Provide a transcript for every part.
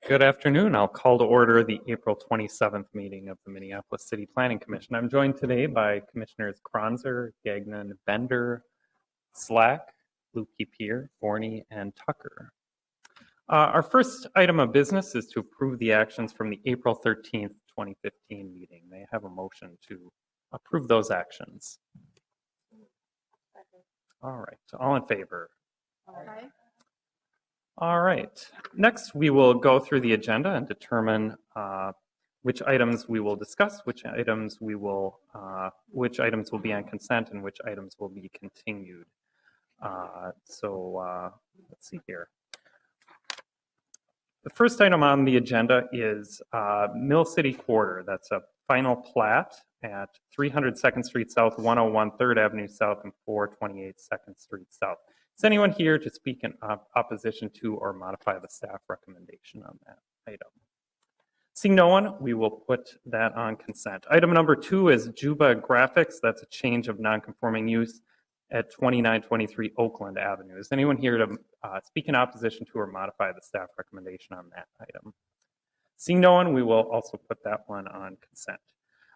Good afternoon. I'll call to order the April 27th meeting of the Minneapolis City Planning Commission. I'm joined today by Commissioners Kronzer, Gagnon, Bender, Slack, Lukey-Peer, Forney, and Tucker. Our first item of business is to approve the actions from the April 13th, 2015 meeting. May I have a motion to approve those actions? All right. All in favor? Aye. All right. Next, we will go through the agenda and determine which items we will discuss, which items will be on consent, and which items will be continued. Let's see here. The first item on the agenda is Mill City Quarter. That's a final plat at 300 2nd Street South, 101 3rd Avenue South, and 428 2nd Street South. Is anyone here to speak in opposition to or modify the staff recommendation on that item? Seeing no one, we will put that on consent. Item number 2 is Juba Graphics. That's a change of non-conforming use at 2923 Oakland Avenue. Is anyone here to speak in opposition to or modify the staff recommendation on that item? Seeing no one, we will also put that one on consent.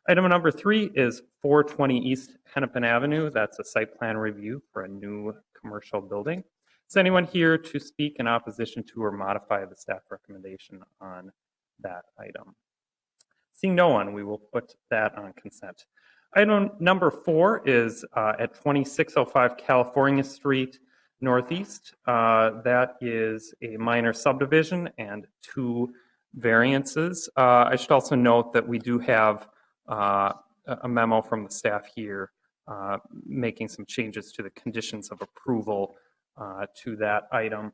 Item number 3 is 420 East Hennepin Avenue. That's a site plan review for a new commercial building. Is anyone here to speak in opposition to or modify the staff recommendation on that item? Seeing no one, we will put that on consent. Item number 4 is at 2605 California Street Northeast. That is a minor subdivision and 2 variances. I should also note that we do have a memo from the staff here making some changes to the conditions of approval to that item.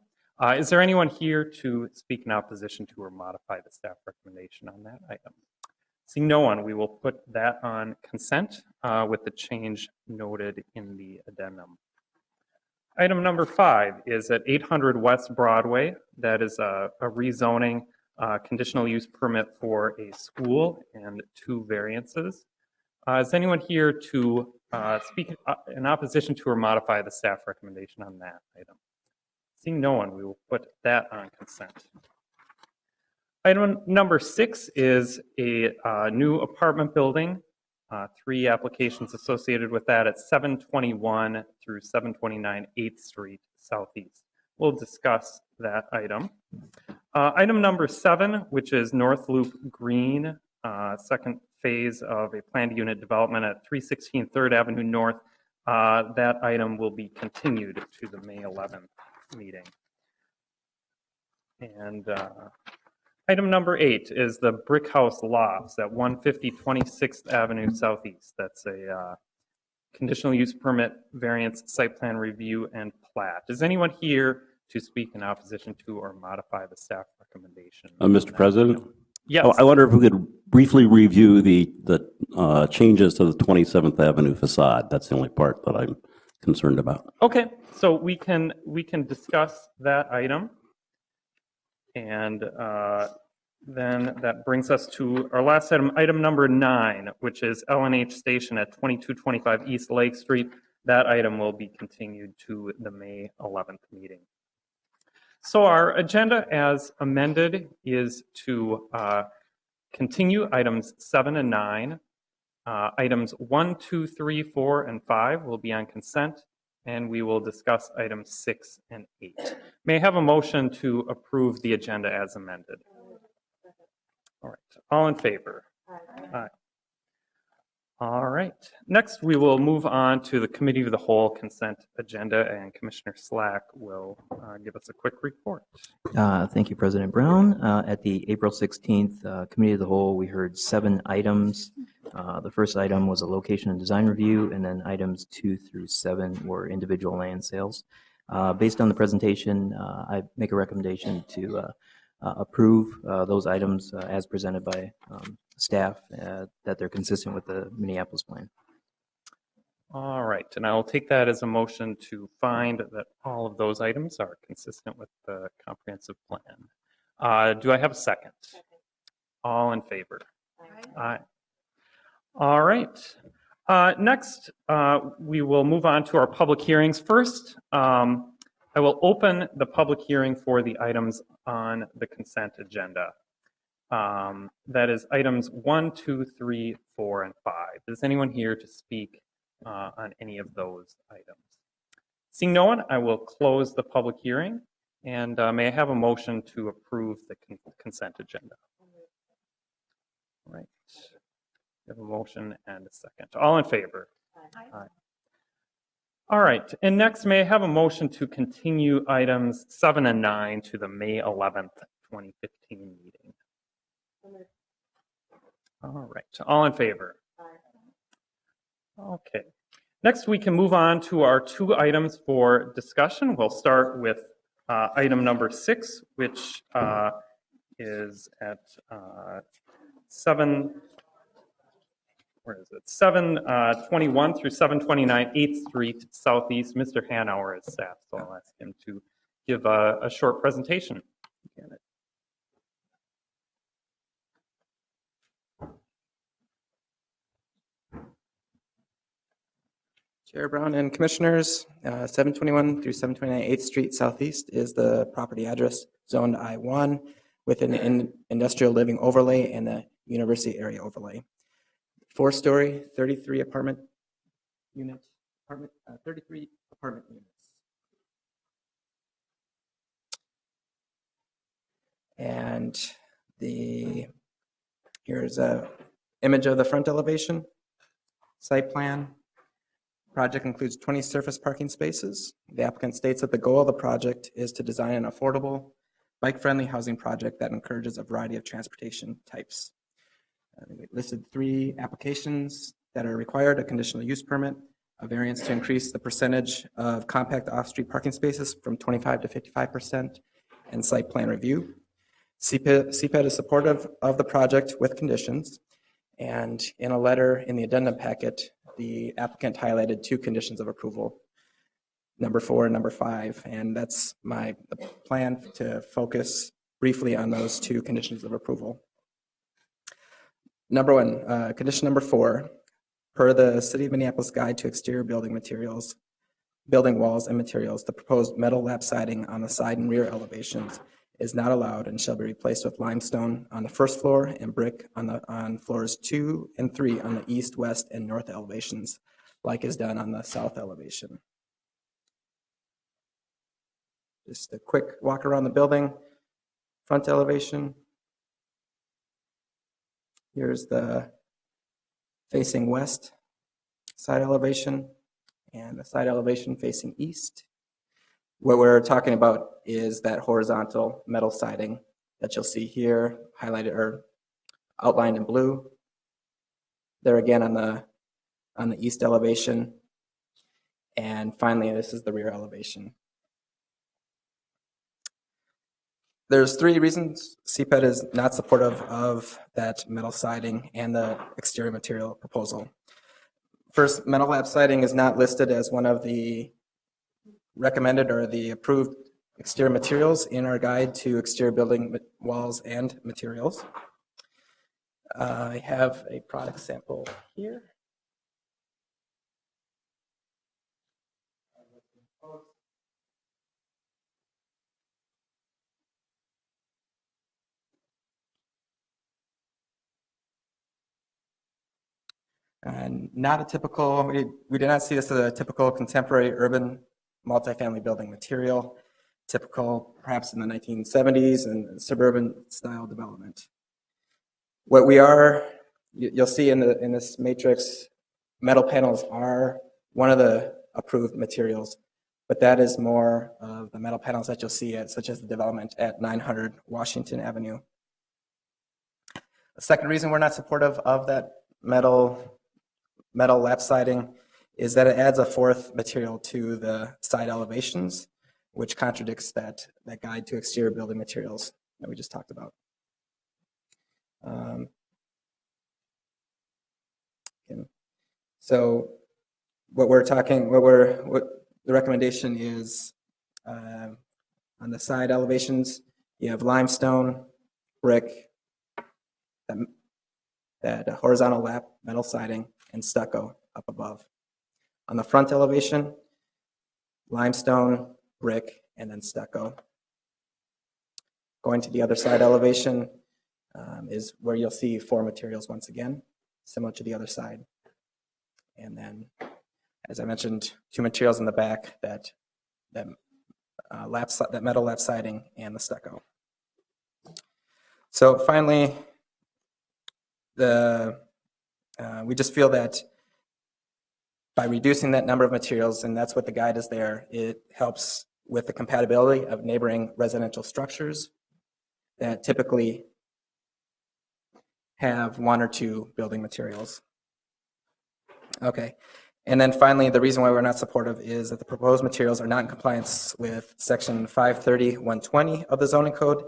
Is there anyone here to speak in opposition to or modify the staff recommendation on that item? Seeing no one, we will put that on consent with the change noted in the addendum. Item number 5 is at 800 West Broadway. That is a rezoning conditional use permit for a school and 2 variances. Is anyone here to speak in opposition to or modify the staff recommendation on that item? Seeing no one, we will put that on consent. Item number 6 is a new apartment building, 3 applications associated with that at 721 through 729 8th Street Southeast. We'll discuss that item. Item number 7, which is North Loop Green, second phase of a planned unit development at 316 3rd Avenue North. That item will be continued to the May 11th meeting. And item number 8 is the Brick House Lofts at 150 26th Avenue Southeast. That's a conditional use permit, variance, site plan review, and plat. Is anyone here to speak in opposition to or modify the staff recommendation? Mr. President? Item? Yes. I wonder if we could briefly review the changes to the 27th Avenue facade. That's the only part that I'm concerned about. Okay, so we can discuss that item. And then that brings us to our last item, item number 9, which is L&H Station at 2225 East Lake Street. That item will be continued to the May 11th meeting. So our agenda as amended is to continue items 7 and 9. Items 1, 2, 3, 4, and 5 will be on consent, and we will discuss items 6 and 8. May I have a motion to approve the agenda as amended? All right, all in favor? Aye. All right, next we will move on to the Committee of the Whole consent agenda, and Commissioner Slack will give us a quick report. Thank you, President Brown. At the April 16th Committee of the Whole, we heard 7 items. The first item was a location and design review, and then items 2 through 7 were individual land sales. Based on the presentation, I make a recommendation to approve those items as presented by staff, that they're consistent with the Minneapolis plan. All right, and I will take that as a motion to find that all of those items are consistent with the comprehensive plan. Do I have a second? All in favor? Aye. All right. Next, we will move on to our public hearings. First, I will open the public hearing for the items on the consent agenda. That is items 1, 2, 3, 4, and 5. Is anyone here to speak on any of those items? Seeing no one, I will close the public hearing. And may I have a motion to approve the consent agenda? All right. We have a motion and a second. All in favor? Aye. All right. And next, may I have a motion to continue items 7 and 9 to the May 11th, 2015 meeting? All right. All in favor? Okay. Next, we can move on to our 2 items for discussion. We'll start with item number 6, which is at 721 through 729 8th Street Southeast. Mr. Hanauer is staff, so I'll ask him to give a short presentation. Chair Brown and Commissioners, 721 through 729 8th Street Southeast is the property address, zoned I-1, within the industrial living overlay and the university area overlay. 4-story, 33 apartment units. And here's a image of the front elevation, site plan. Project includes 20 surface parking spaces. The applicant states that the goal of the project is to design an affordable, bike-friendly housing project that encourages a variety of transportation types. We listed 3 applications that are required: a conditional use permit, a variance to increase the percentage of compact off-street parking spaces from 25 to 55%, and site plan review. CPED is supportive of the project with conditions, and in a letter in the addendum packet, the applicant highlighted 2 conditions of approval, number 4 and number 5, and that's the plan to focus briefly on those 2 conditions of approval. Number 1, condition number 4, per the City of Minneapolis Guide to Exterior Building Materials, Building Walls and Materials, the proposed metal lap siding on the side and rear elevations is not allowed and shall be replaced with limestone on the first floor and brick on floors 2 and 3 on the east, west, and north elevations, like is done on the south elevation. Just a quick walk around the building. Front elevation. Here's the facing west side elevation and the side elevation facing east. What we're talking about is that horizontal metal siding that you'll see here, highlighted or outlined in blue. There again on the east elevation. And finally, this is the rear elevation. There's 3 reasons CPED is not supportive of that metal siding and the exterior material proposal. First, metal lap siding is not listed as one of the recommended or the approved exterior materials in our guide to exterior building walls and materials. I have a product sample here. And not a typical, we did not see this as a typical contemporary urban multifamily building material, typical perhaps in the 1970s and suburban style development. What we are, you'll see in this matrix, metal panels are one of the approved materials, but that is more of the metal panels that you'll see such as the development at 900 Washington Avenue. The second reason we're not supportive of that metal lap siding is that it adds a 4th material to the side elevations, which contradicts that guide to exterior building materials that we just talked about. So what the recommendation is on the side elevations, you have limestone, brick, that horizontal lap metal siding, and stucco up above. On the front elevation, limestone, brick, and then stucco. Going to the other side elevation is where you'll see 4 materials once again, similar to the other side. And then, as I mentioned, 2 materials in the back, that metal lap siding and the stucco. So finally, we just feel that by reducing that number of materials, and that's what the guide is there, it helps with the compatibility of neighboring residential structures that typically have 1 or 2 building materials. Okay. And then finally, the reason why we're not supportive is that the proposed materials are not in compliance with section 530-120 of the zoning code,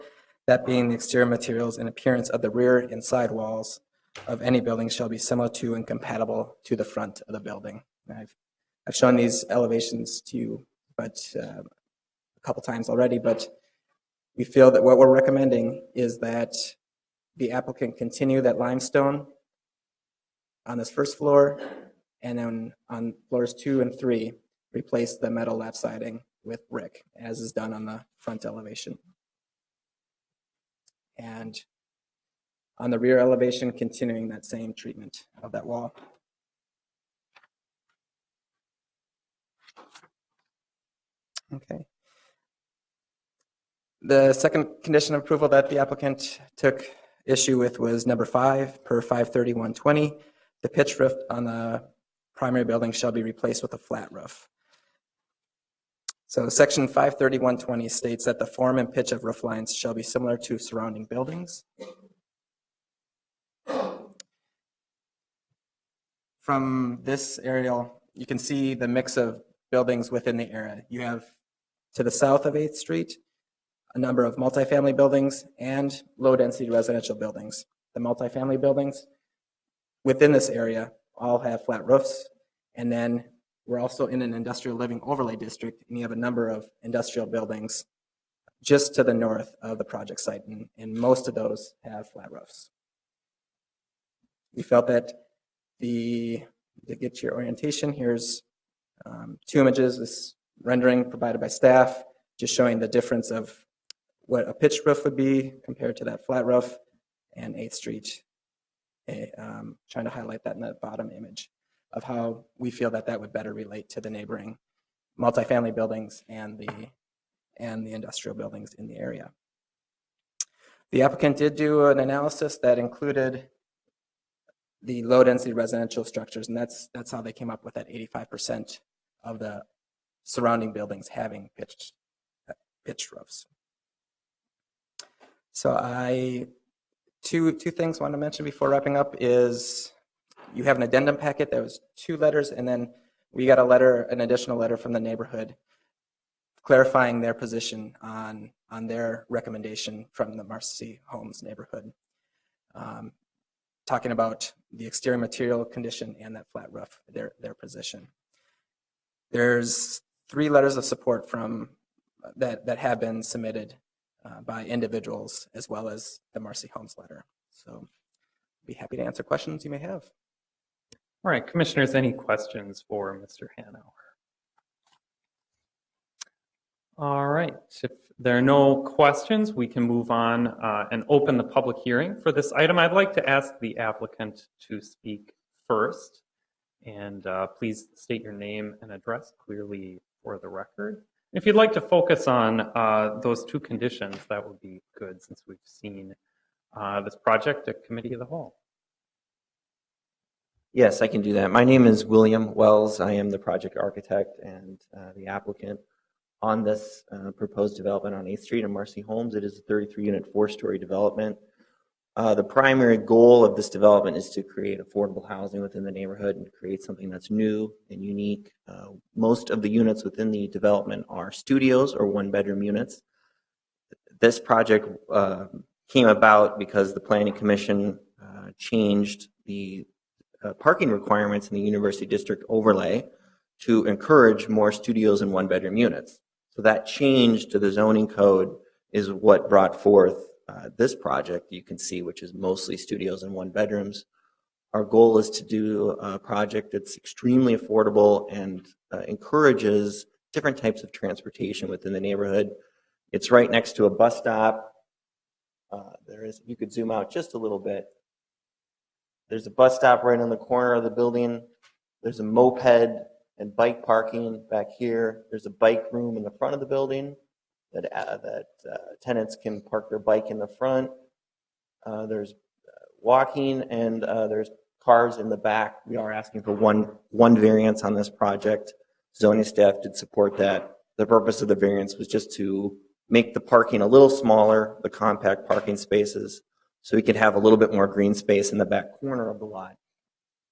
that being the exterior materials and appearance of the rear and side walls of any building shall be similar to and compatible to the front of the building. And I've shown these elevations to you, but a couple times already, but we feel that what we're recommending is that the applicant continue that limestone on this first floor, and then on floors 2 and 3, replace the metal lap siding with brick, as is done on the front elevation. And on the rear elevation, continuing that same treatment of that wall. Okay. The second condition of approval that the applicant took issue with was number 5 per 530-120. The pitch roof on the primary building shall be replaced with a flat roof. So section 530-120 states that the form and pitch of roof lines shall be similar to surrounding buildings. From this aerial, you can see the mix of buildings within the area. You have to the south of 8th Street, a number of multifamily buildings and low-density residential buildings. The multifamily buildings within this area all have flat roofs, and then we're also in an industrial living overlay district, and you have a number of industrial buildings just to the north of the project site, and most of those have flat roofs. We felt that to get your orientation, here's 2 images, this rendering provided by staff, just showing the difference of what a pitched roof would be compared to that flat roof, and 8th Street, trying to highlight that in the bottom image of how we feel that that would better relate to the neighboring multifamily buildings and the industrial buildings in the area. The applicant did do an analysis that included the low-density residential structures, and that's how they came up with that 85% of the surrounding buildings having pitched roofs. So two things I want to mention before wrapping up is you have an addendum packet that was 2 letters, and then we got an additional letter from the neighborhood clarifying their position on their recommendation from the Marcy Homes neighborhood, talking about the exterior material condition and that flat roof, their position. There's 3 letters of support from that have been submitted by individuals, as well as the Marcy Homes letter. So I'd be happy to answer questions you may have. All right, commissioners, any questions for Mr. Hanauer? All right, if there are no questions, we can move on and open the public hearing for this item. I'd like to ask the applicant to speak first, and please state your name and address clearly for the record. If you'd like to focus on those 2 conditions, that would be good, since we've seen this project at Committee of the Whole. Yes, I can do that. My name is William Wells. I am the project architect and the applicant on this proposed development on 8th Street in Marcy Homes. It is a 33-unit, 4-story development. The primary goal of this development is to create affordable housing within the neighborhood and create something that's new and unique. Most of the units within the development are studios or 1-bedroom units. This project came about because the Planning Commission changed the parking requirements in the University District overlay to encourage more studios and 1-bedroom units. So that change to the zoning code is what brought forth this project you can see, which is mostly studios and 1-bedrooms. Our goal is to do a project that's extremely affordable and encourages different types of transportation within the neighborhood. It's right next to a bus stop. You could zoom out just a little bit. There's a bus stop right on the corner of the building. There's a moped and bike parking back here. There's a bike room in the front of the building that tenants can park their bike in the front. There's walking, and there's cars in the back. We are asking for one variance on this project. Zoning staff did support that. The purpose of the variance was just to make the parking a little smaller, the compact parking spaces, so we could have a little bit more green space in the back corner of the lot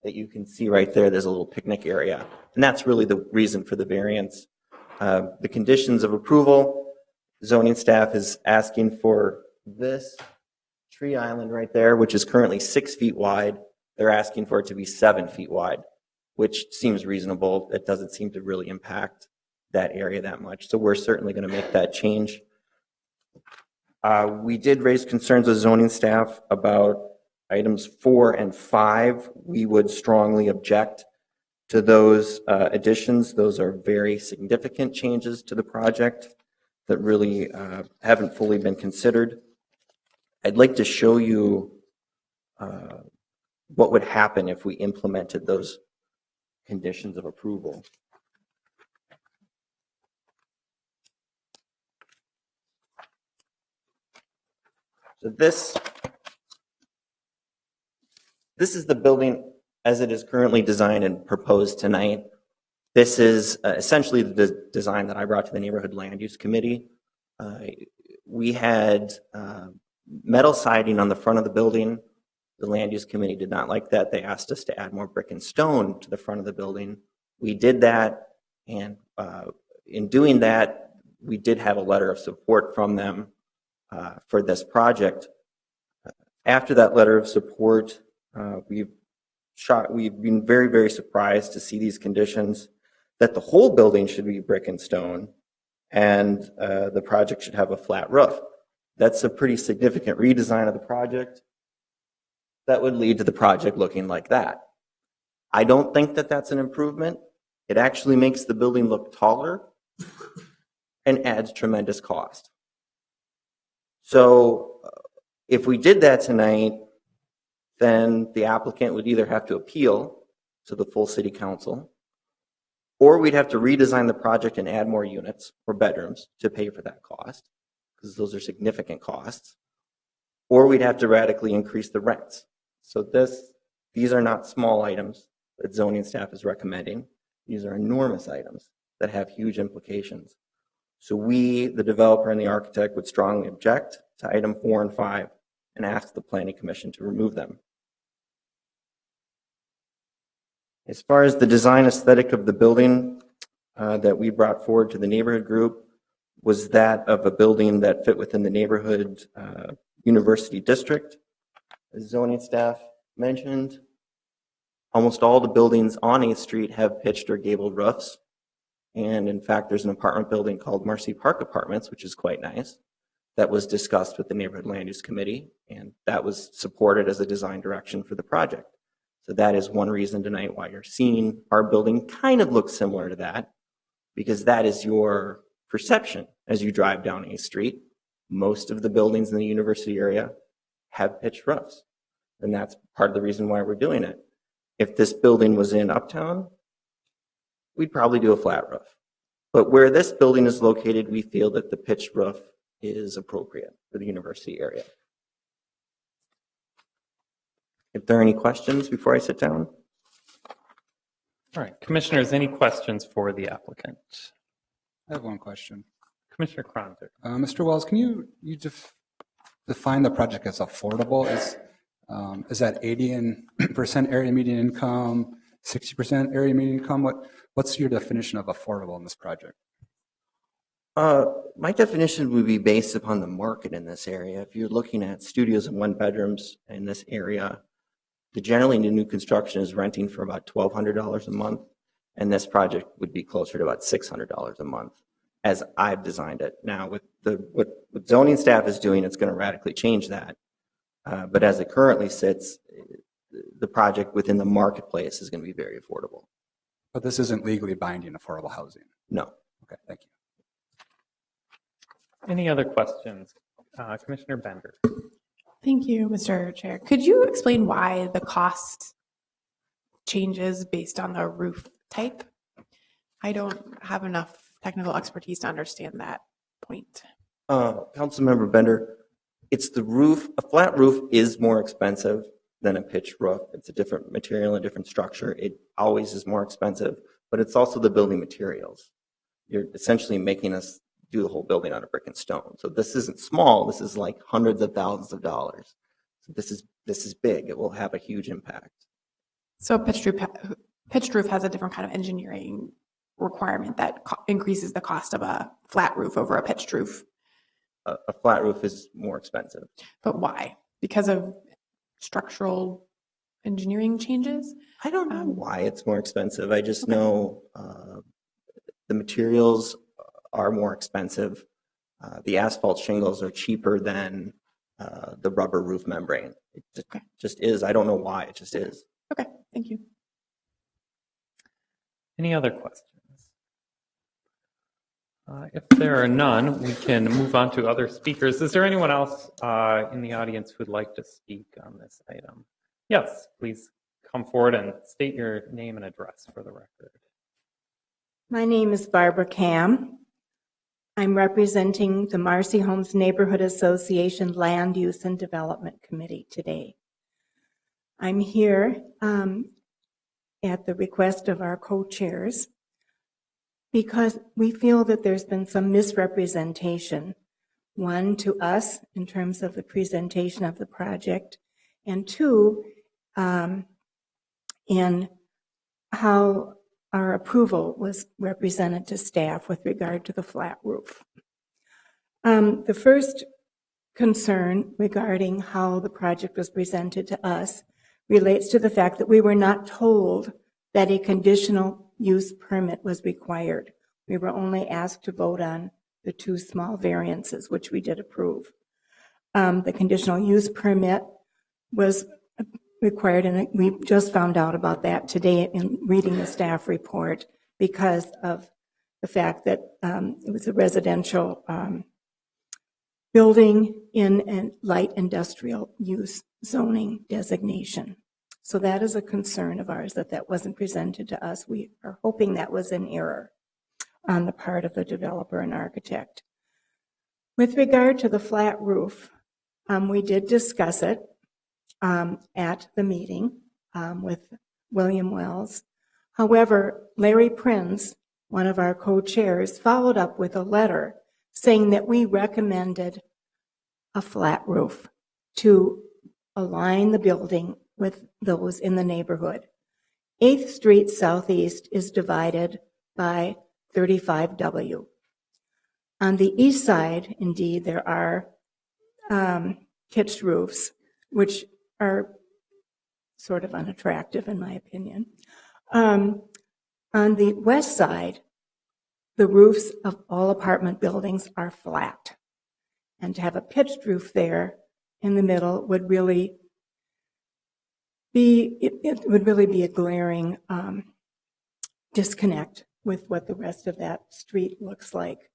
that you can see right there. There's a little picnic area, and that's really the reason for the variance. The conditions of approval, zoning staff is asking for this tree island right there, which is currently 6 feet wide. They're asking for it to be 7 feet wide, which seems reasonable. It doesn't seem to really impact that area that much. So we're certainly going to make that change. We did raise concerns with zoning staff about items 4 and 5. We would strongly object to those additions. Those are very significant changes to the project that really haven't fully been considered. I'd like to show you what would happen if we implemented those conditions of approval. So this is the building as it is currently designed and proposed tonight. This is essentially the design that I brought to the Neighborhood Land Use Committee. We had metal siding on the front of the building. The Land Use Committee did not like that. They asked us to add more brick and stone to the front of the building. We did that, and in doing that, we did have a letter of support from them for this project. After that letter of support, we've been very, very surprised to see these conditions that the whole building should be brick and stone, and the project should have a flat roof. That's a pretty significant redesign of the project that would lead to the project looking like that. I don't think that that's an improvement. It actually makes the building look taller and adds tremendous cost. So if we did that tonight, then the applicant would either have to appeal to the full city council, or we'd have to redesign the project and add more units or bedrooms to pay for that cost, because those are significant costs, or we'd have to radically increase the rents. So these are not small items that zoning staff is recommending. These are enormous items that have huge implications. So we, the developer and the architect, would strongly object to item 4 and 5 and ask the Planning Commission to remove them. As far as the design aesthetic of the building that we brought forward to the neighborhood group was that of a building that fit within the neighborhood university district. As zoning staff mentioned, almost all the buildings on 8th Street have pitched or gabled roofs. And in fact, there's an apartment building called Marcy Park Apartments, which is quite nice, that was discussed with the Neighborhood Land Use Committee, and that was supported as a design direction for the project. So that is one reason tonight why you're seeing our building kind of look similar to that, because that is your perception as you drive down 8th Street. Most of the buildings in the university area have pitched roofs, and that's part of the reason why we're doing it. If this building was in Uptown, we'd probably do a flat roof. But where this building is located, we feel that the pitched roof is appropriate for the university area. If there are any questions before I sit down? All right, commissioners, any questions for the applicant? I have one question. Commissioner Kronzer. Mr. Wells, can you define the project as affordable? Is that 80% area median income, 60% area median income? What's your definition of affordable in this project? My definition would be based upon the market in this area. If you're looking at studios and 1-bedrooms in this area, the generally new construction is renting for about $1,200 a month, and this project would be closer to about $600 a month, as I've designed it. Now, with what zoning staff is doing, it's going to radically change that. But as it currently sits, the project within the marketplace is going to be very affordable. But this isn't legally binding affordable housing. No. Okay, thank you. Any other questions? Commissioner Bender. Thank you, Mr. Chair. Could you explain why the cost changes based on the roof type? I don't have enough technical expertise to understand that point. Councilmember Bender, it's the roof. A flat roof is more expensive than a pitched roof. It's a different material, a different structure. It always is more expensive, but it's also the building materials. You're essentially making us do the whole building out of brick and stone. So this isn't small. This is like hundreds of thousands of dollars. So this is big. It will have a huge impact. So pitched roof has a different kind of engineering requirement that increases the cost of a flat roof over a pitched roof. A flat roof is more expensive. But why? Because of structural engineering changes? I don't know why it's more expensive. I just know the materials are more expensive. The asphalt shingles are cheaper than the rubber roof membrane. It just is. I don't know why. It just is. Okay, thank you. Any other questions? If there are none, we can move on to other speakers. Is there anyone else in the audience who would like to speak on this item? Yes, please come forward and state your name and address for the record. My name is Barbara Cam. I'm representing the Marcy Homes Neighborhood Association Land Use and Development Committee today. I'm here at the request of our co-chairs because we feel that there's been some misrepresentation, one, to us in terms of the presentation of the project, and two, in how our approval was represented to staff with regard to the flat roof. The first concern regarding how the project was presented to us relates to the fact that we were not told that a conditional use permit was required. We were only asked to vote on the two small variances, which we did approve. The conditional use permit was required, and we just found out about that today in reading the staff report because of the fact that it was a residential building in a light industrial use zoning designation. So that is a concern of ours that wasn't presented to us. We are hoping that was an error on the part of the developer and architect. With regard to the flat roof, we did discuss it at the meeting with William Wells. However, Larry Prinz, one of our co-chairs, followed up with a letter saying that we recommended a flat roof to align the building with those in the neighborhood. 8th Street Southeast is divided by 35W. On the east side, indeed, there are pitched roofs, which are sort of unattractive in my opinion. On the west side, the roofs of all apartment buildings are flat. And to have a pitched roof there in the middle would really be, it would really be a glaring disconnect with what the rest of that street looks like.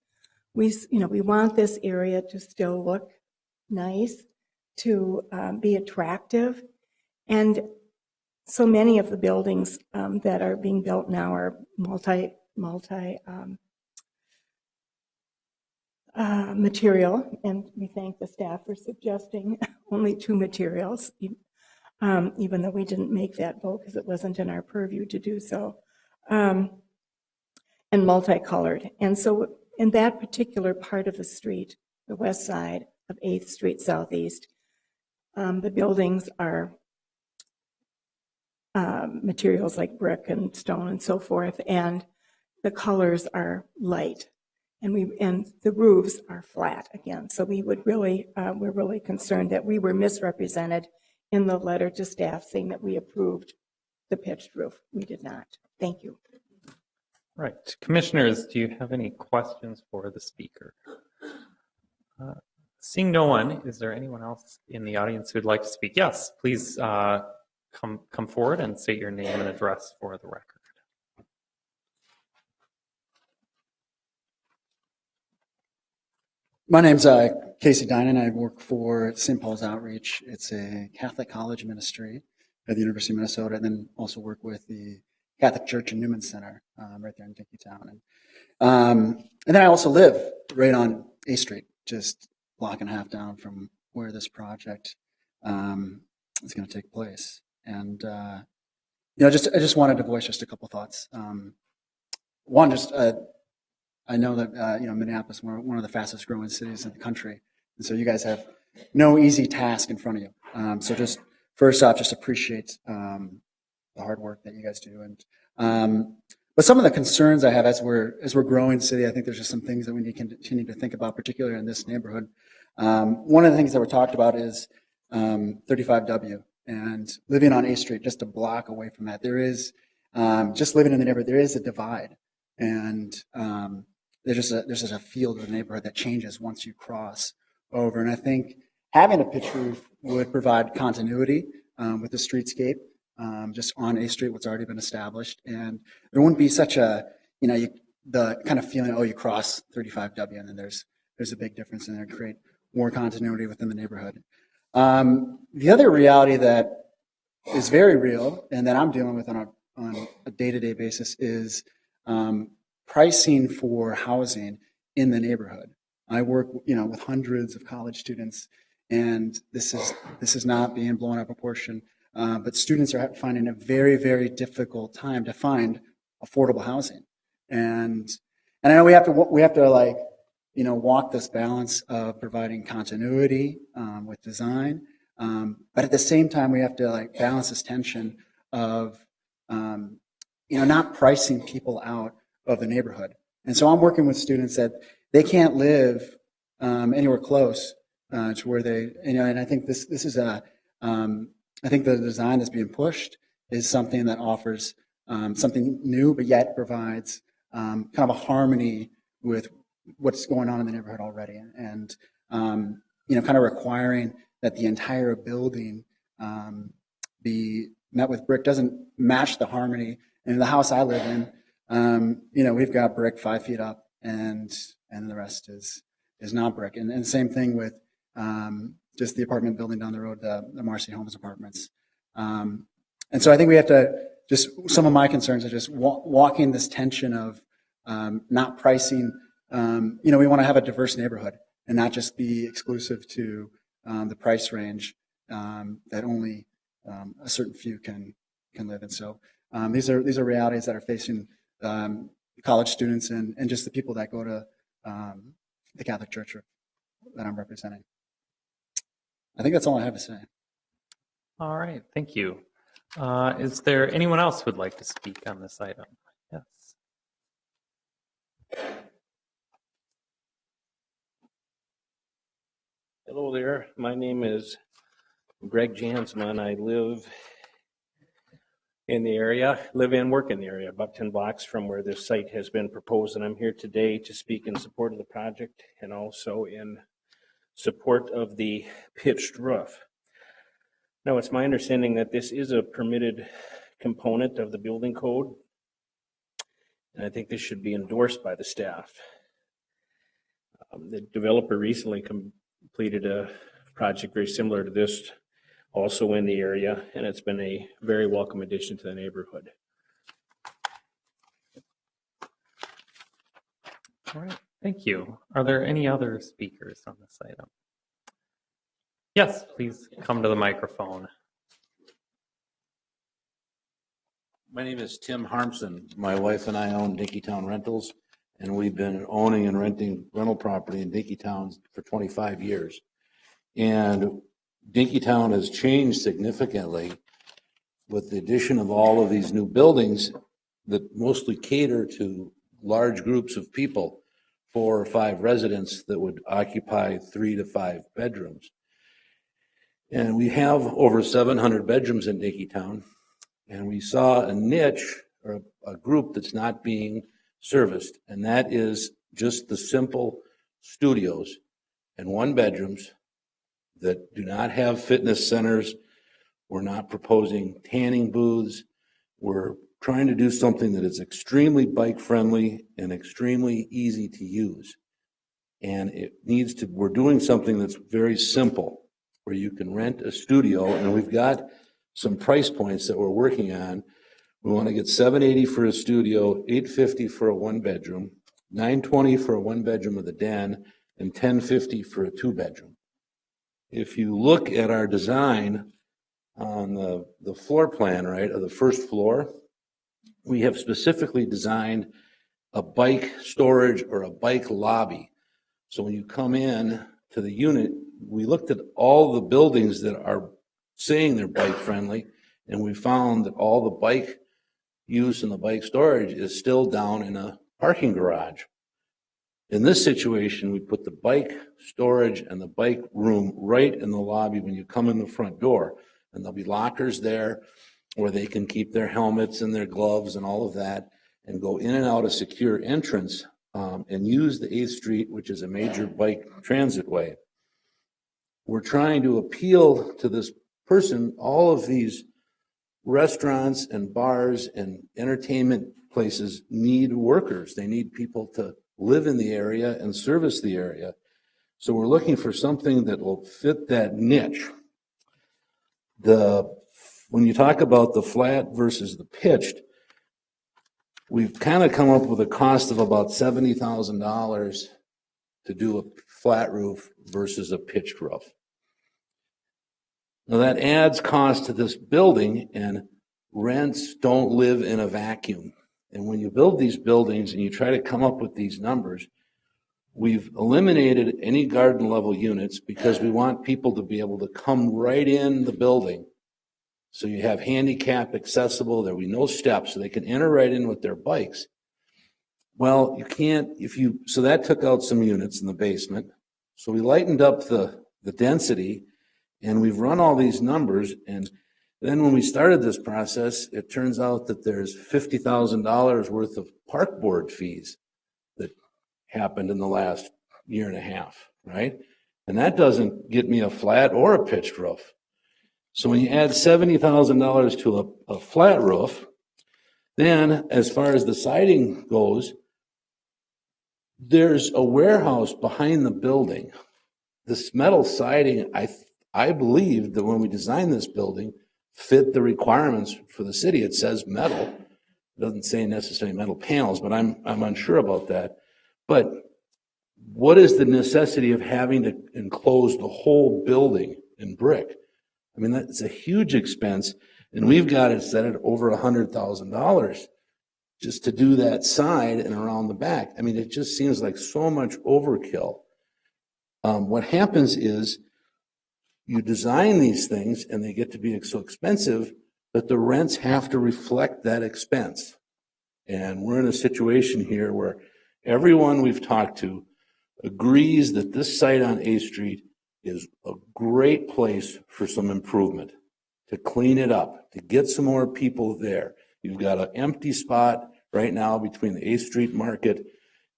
We want this area to still look nice, to be attractive. And so many of the buildings that are being built now are material, and we thank the staff for suggesting only 2 materials, even though we didn't make that vote because it wasn't in our purview to do so, and multicolored. And so in that particular part of the street, the west side of 8th Street Southeast, the buildings are materials like brick and stone and so forth, and the colors are light, and the roofs are flat again. So we would really, we're really concerned that we were misrepresented in the letter to staff saying that we approved the pitched roof. We did not. Thank you. Right. Commissioners, do you have any questions for the speaker? Seeing no one, is there anyone else in the audience who'd like to speak? Yes, please come forward and state your name and address for the record. My name's Casey Dinan. I work for St. Paul's Outreach. It's a Catholic college ministry at the University of Minnesota, and then also work with the Catholic Church in Newman Center, right there in Dinkytown. And then I also live right on A Street, just a block and a half down from where this project is going to take place. And I just wanted to voice just a couple thoughts. One, I know that Minneapolis, we're one of the fastest growing cities in the country, and so you guys have no easy task in front of you. So just first off, just appreciate the hard work that you guys do. And but some of the concerns I have as we're growing city, I think there's just some things that we need to continue to think about, particularly in this neighborhood. One of the things that were talked about is 35W and living on A Street, just a block away from that. There is just living in the neighborhood, there is a divide, and there's just a feel of the neighborhood that changes once you cross over. And I think having a pitch roof would provide continuity with the streetscape, just on A Street, what's already been established. And there wouldn't be such a, the kind of feeling, oh, you cross 35W and then there's a big difference in there, create more continuity within the neighborhood. The other reality that is very real and that I'm dealing with on a day-to-day basis is pricing for housing in the neighborhood. I work, with hundreds of college students, and this is not being blown out of proportion. But students are finding a very, very difficult time to find affordable housing, and I know we have to walk this balance of providing continuity with design, but at the same time we have to balance this tension of not pricing people out of the neighborhood. And so I'm working with students that they can't live anywhere close to where they, and I think this is I think the design that's being pushed is something that offers something new, but yet provides kind of a harmony with what's going on in the neighborhood already, and kind of requiring that the entire building be met with brick doesn't match the harmony. And the house I live in, we've got brick 5 feet up, and the rest is not brick. And same thing with just the apartment building down the road, the Marcy Homes apartments. And so I think we have to some of my concerns are just walking this tension of not pricing. We want to have a diverse neighborhood and not just be exclusive to the price range that only a certain few can live in. So these are realities that are facing college students and just the people that go to the Catholic Church that I'm representing. I think that's all I have to say. All right, thank you. Is there anyone else who would like to speak on this item? Yes. Hello there. My name is Greg Jansman. I live in the area, live and work in the area, about 10 blocks from where this site has been proposed. And I'm here today to speak in support of the project and also in support of the pitched roof. Now, it's my understanding that this is a permitted component of the building code, and I think this should be endorsed by the staff. The developer recently completed a project very similar to this, also in the area, and it's been a very welcome addition to the neighborhood. All right, thank you. Are there any other speakers on this item? Yes, please come to the microphone. My name is Tim Harmson. My wife and I own Dinkytown Rentals, and we've been owning and renting rental property in Dinkytown for 25 years. And Dinkytown has changed significantly with the addition of all of these new buildings that mostly cater to large groups of people, 4 or 5 residents that would occupy 3 to 5 bedrooms. And we have over 700 bedrooms in Dinkytown, and we saw a niche or a group that's not being serviced, and that is just the simple studios and 1 bedrooms that do not have fitness centers. We're not proposing tanning booths. We're trying to do something that is extremely bike friendly and extremely easy to use. And we're doing something that's very simple, where you can rent a studio, and we've got some price points that we're working on. We want to get $780 for a studio, $850 for a one-bedroom, $920 for a one-bedroom with a den, and $1050 for a two-bedroom. If you look at our design on the floor plan, right, of the first floor, we have specifically designed a bike storage or a bike lobby. So when you come in to the unit, we looked at all the buildings that are saying they're bike friendly, and we found that all the bike use and the bike storage is still down in a parking garage. In this situation, we put the bike storage and the bike room right in the lobby when you come in the front door, and there'll be lockers there where they can keep their helmets and their gloves and all of that and go in and out a secure entrance and use the 8th Street, which is a major bike transit way. We're trying to appeal to this person. All of these restaurants and bars and entertainment places need workers. They need people to live in the area and service the area. So we're looking for something that will fit that niche. When you talk about the flat versus the pitched, we've kind of come up with a cost of about $70,000 to do a flat roof versus a pitched roof. Now that adds cost to this building, and rents don't live in a vacuum. And when you build these buildings and you try to come up with these numbers, we've eliminated any garden level units because we want people to be able to come right in the building. So you have handicap accessible, there'll be no steps, so they can enter right in with their bikes. Well, you can't, so that took out some units in the basement. So we lightened up the density, and we've run all these numbers. And then when we started this process, it turns out that there's $50,000 worth of park board fees that happened in the last year and a half, right? And that doesn't get me a flat or a pitched roof. So when you add $70,000 to a flat roof, then as far as the siding goes, there's a warehouse behind the building. This metal siding, I believe that when we designed this building, fit the requirements for the city. It says metal. It doesn't say necessarily metal panels, but I'm unsure about that. But what is the necessity of having to enclose the whole building in brick? I mean, that's a huge expense, and we've got it set at over $100,000 just to do that side and around the back. I mean, it just seems like so much overkill. What happens is you design these things and they get to be so expensive that the rents have to reflect that expense. And we're in a situation here where everyone we've talked to agrees that this site on 8th Street is a great place for some improvement, to clean it up, to get some more people there. You've got an empty spot right now between the 8th Street Market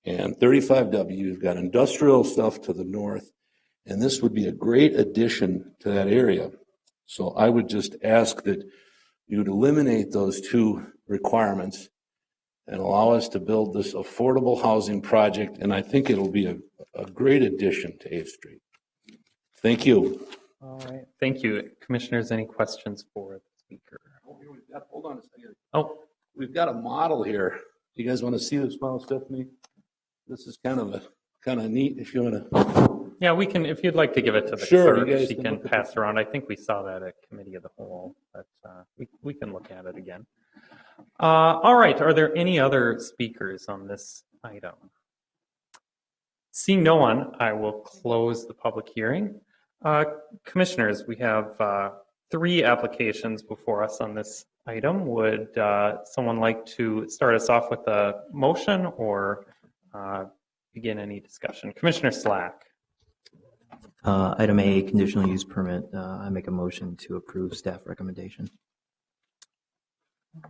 and 35W. You've got industrial stuff to the north, and this would be a great addition to that area. So I would just ask that you'd eliminate those two requirements and allow us to build this affordable housing project, and I think it'll be a great addition to 8th Street. Thank you. All right. Thank you. Commissioners, any questions for the speaker? Hold on a second. Oh, We've got a model here. Do you guys want to see this model, Stephanie? This is kind of neat if you want to. yeah, we can, if you'd like to give it to the Sure, clerk, you guys she can can look at pass around. I think we saw that at Committee of the Whole, but we can look at it again. All right. Are there any other speakers on this item? Seeing no one, I will close the public hearing. Commissioners, we have 3 applications before us on this item. Would someone like to start us off with a motion or begin any discussion? Commissioner Slack. Item A, conditional use permit. I make a motion to approve staff recommendation.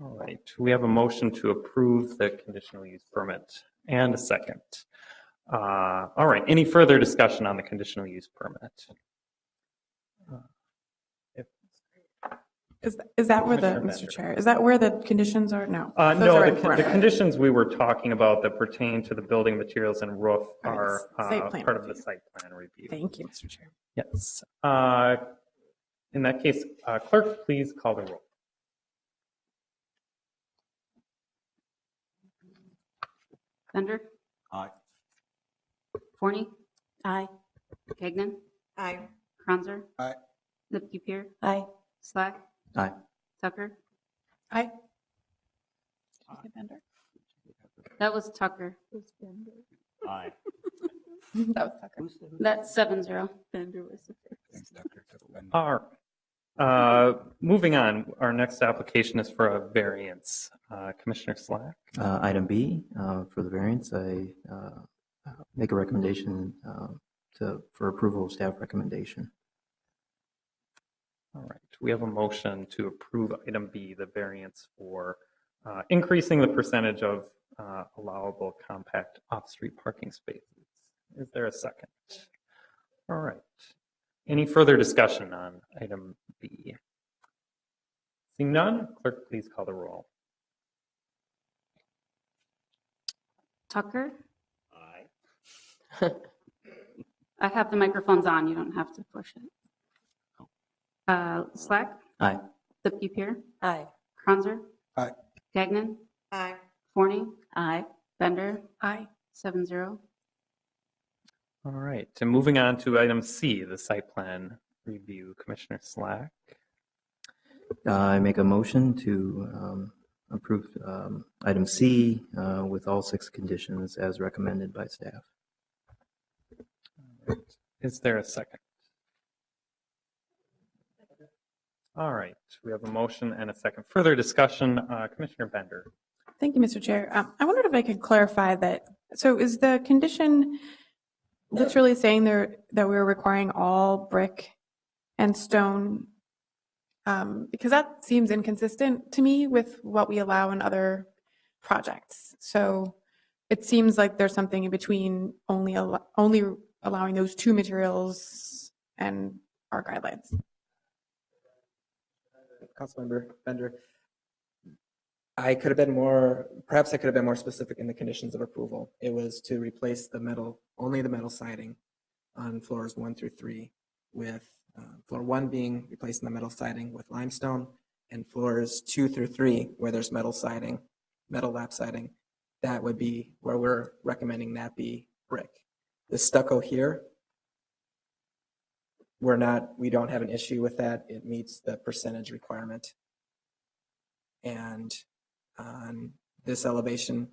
All right. We have a motion to approve the conditional use permit and a second. All right. Any further discussion on the conditional use permit? Is that where the, Commissioner Mr. Chair, is that where the conditions are? No. Those No, are the conditions we were talking about that pertain to the building materials and roof All right, are site plan part of the review. site plan review. Thank you, Mr. Chair. Yes. In that case, clerk, please call the roll. Bender? Aye. Forney? Aye. Gagnon? Aye. Franzer? Aye. Lipke Pier? Aye. Slack? Aye. Tucker? Aye. That was Tucker. Aye. That was Tucker. That's 7-0. Bender was the first. Thanks, Tucker. All right. Moving on, our next application is for a variance. Commissioner Slack. Item B, for the variance, I make a recommendation for approval of staff recommendation. All right. We have a motion to approve item B, the variance for increasing the percentage of allowable compact off-street parking spaces. Is there a second? All right. Any further discussion on item B? Seeing none, clerk, please call the roll. Tucker? Aye. I have the microphones on. You don't have to push it. Slack? Aye. Lipke Pier? Aye. Franzer? Aye. Gagnon? Aye. Forney? Aye. Bender? Aye. 7-0. All right. And moving on to item C, the site plan review. Commissioner Slack. I make a motion to approve item C with all 6 conditions as recommended by staff. Is there a second? All right. We have a motion and a second. Further discussion, Commissioner Bender. Thank you, Mr. Chair. I wondered if I could clarify that. So is the condition literally saying there that we're requiring all brick and stone? Because that seems inconsistent to me with what we allow in other projects. So it seems like there's something in between only allowing those 2 materials and our guidelines. Councilmember Bender, perhaps I could have been more specific in the conditions of approval. It was to replace only the metal siding on floors 1 through 3 with floor 1 being replacing the metal siding with limestone, and floors 2 through 3 where there's metal lap siding, that would be where we're recommending that be brick. The stucco here, we don't have an issue with that. It meets the percentage requirement. And on this elevation,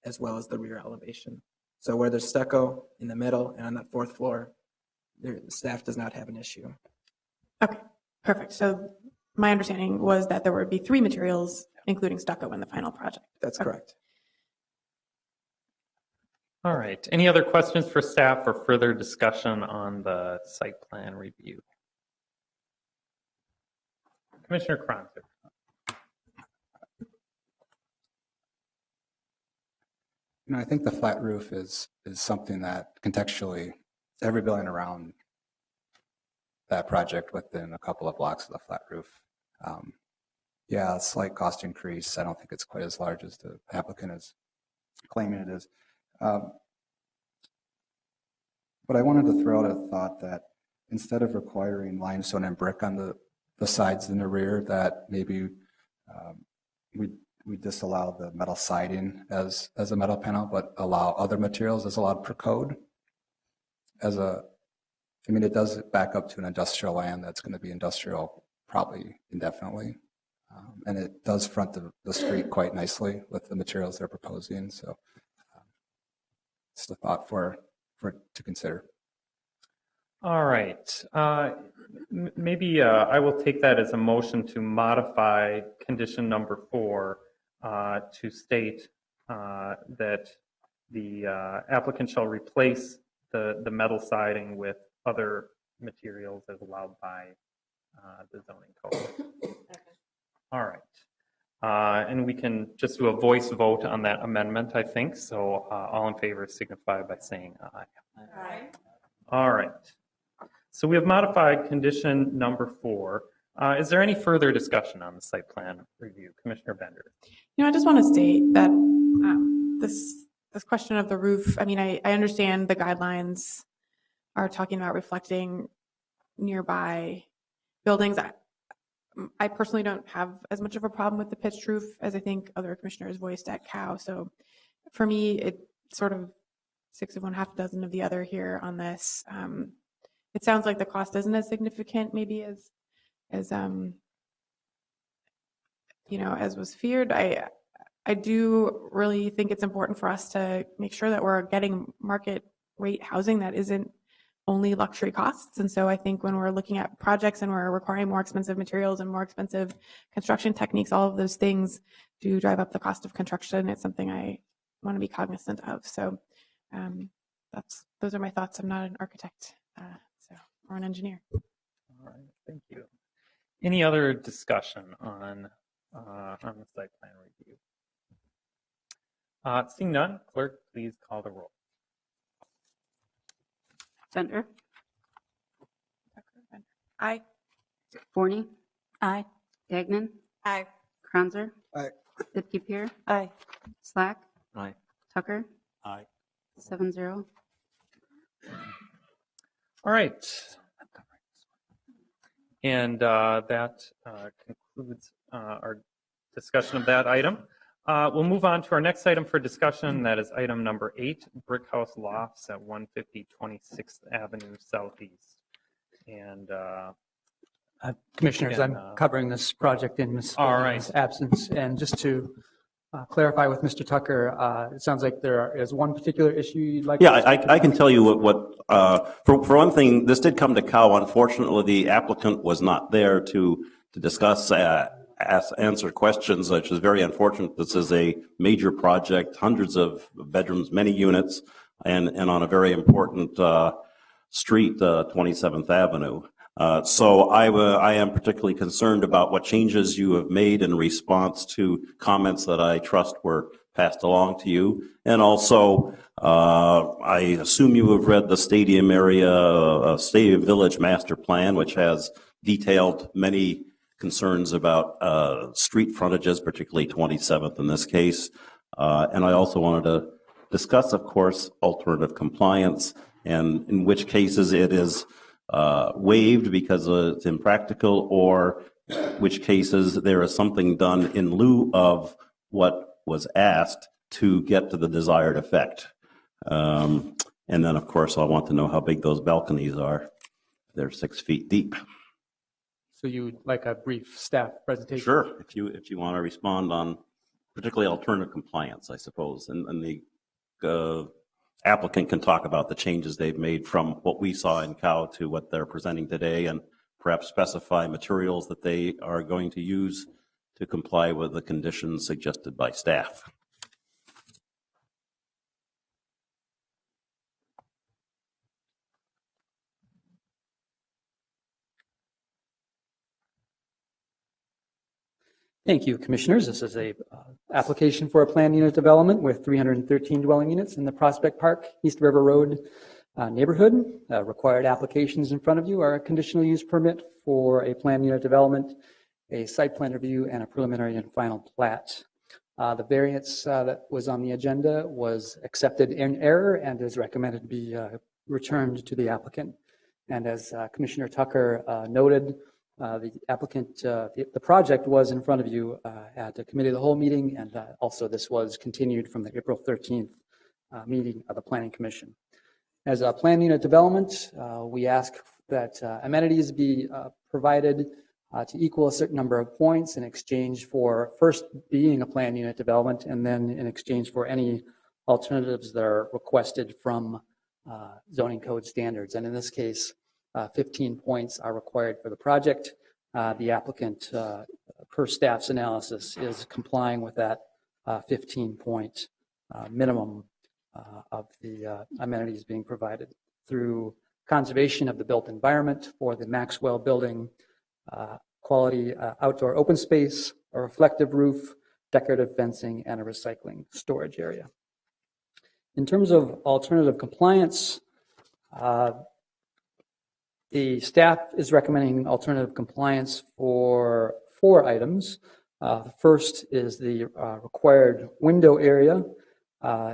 as well as the rear elevation. So where there's stucco in the middle and on that 4th floor, the staff does not have an issue. Okay, perfect. So my understanding was that there would be 3 materials, including stucco, in the final project. That's correct. All right. Any other questions for staff or further discussion on the site plan review? Commissioner Kronzer. I think the flat roof is something that contextually every building around that project within a couple of blocks of the flat roof. Yeah, a slight cost increase. I don't think it's quite as large as the applicant is claiming it is. But I wanted to throw out a thought that instead of requiring limestone and brick on the sides and the rear, that maybe we disallow the metal siding as a metal panel, but allow other materials as allowed per code. It does back up to an industrial land that's going to be industrial probably indefinitely. And it does front the street quite nicely with the materials they're proposing. So it's a thought to consider. All right. Maybe I will take that as a motion to modify condition number 4 to state that the applicant shall replace the metal siding with other materials as allowed by the zoning code. All right. And we can just do a voice vote on that amendment, I think. So all in favor signify by saying aye. Aye. All right. So we have modified condition number 4 Is there any further discussion on the site plan review? Commissioner Bender. I just want to state that this question of the roof, I mean, I understand the guidelines are talking about reflecting nearby buildings. I personally don't have as much of a problem with the pitched roof as I think other commissioners voiced at COW. So for me, it sort of 6 of one, half a dozen of the other here on this. It sounds like the cost isn't as significant maybe as was feared. I do really think it's important for us to make sure that we're getting market rate housing that isn't only luxury costs. And so I think when we're looking at projects and we're requiring more expensive materials and more expensive construction techniques, all of those things do drive up the cost of construction. It's something I want to be cognizant of. So those are my thoughts. I'm not an architect or an engineer. All right, thank you. Any other discussion on the site plan review? Seeing none, clerk, please call the roll. Bender. Aye. Forney. Aye. Gagnon. Aye. Kranzer. Aye. Lipke-Peer. Aye. Slack. Aye. Tucker. Aye. 7-0. All right. And that concludes our discussion of that item. We'll move on to our next item for discussion. That is item number 8, Brick House Lofts at 150 26th Avenue Southeast. And Commissioners, again, I'm covering this project in Ms. All right. Foley's absence. And just to clarify with Mr. Tucker, it sounds like there is one particular issue you'd like Yeah, to I can tell you for one thing, this did come to COW. Unfortunately, the applicant was not there to discuss, answer questions, which is very unfortunate. This is a major project, hundreds of bedrooms, many units, and on a very important street, 27th Avenue. So I am particularly concerned about what changes you have made in response to comments that I trust were passed along to you. And also, I assume you have read the Stadium Stadium Village Master Plan, which has detailed many concerns about street frontages, particularly 27th in this case. And I also wanted to discuss, of course, alternative compliance, and in which cases it is waived because it's impractical, or which cases there is something done in lieu of what was asked to get to the desired effect. And then, of course, I want to know how big those balconies are. They're 6 feet deep. So you would like a brief staff presentation? Sure, if you want to respond on particularly alternative compliance, I suppose, and the applicant can talk about the changes they've made from what we saw in COW to what they're presenting today, and perhaps specify materials that they are going to use to comply with the conditions suggested by staff. Thank you, Commissioners. This is a application for a planned unit development with 313 dwelling units in the Prospect Park, East River Road neighborhood. Required applications in front of you are a conditional use permit for a planned unit development, a site plan review, and a preliminary and final plat. The variance that was on the agenda was accepted in error and is recommended to be returned to the applicant. And as Commissioner Tucker noted, the applicant, the project was in front of you at a committee of the whole meeting, and also this was continued from the April 13th meeting of the Planning Commission. As a planned unit development, we ask that amenities be provided to equal a certain number of points in exchange for first being a planned unit development, and then in exchange for any alternatives that are requested from zoning code standards. And in this case, 15 points are required for the project. The applicant, per staff's analysis, is complying with that 15-point minimum of the amenities being provided through conservation of the built environment for the Maxwell building, quality outdoor open space, a reflective roof, decorative fencing, and a recycling storage area. In terms of alternative compliance, The staff is recommending alternative compliance for 4 items. The first is the required window area,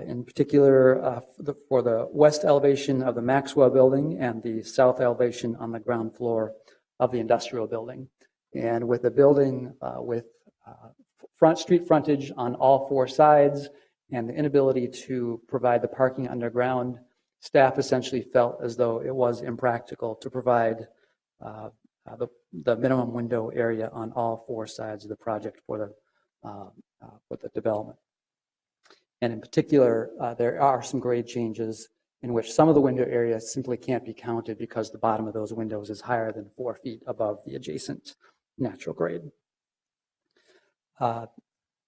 in particular for the west elevation of the Maxwell building and the south elevation on the ground floor of the industrial building. And with the building with street frontage on all 4 sides and the inability to provide the parking underground, staff essentially felt as though it was impractical to provide the minimum window area on all 4 sides of the project for the development. And in particular, there are some grade changes in which some of the window area simply can't be counted because the bottom of those windows is higher than 4 feet above the adjacent natural grade.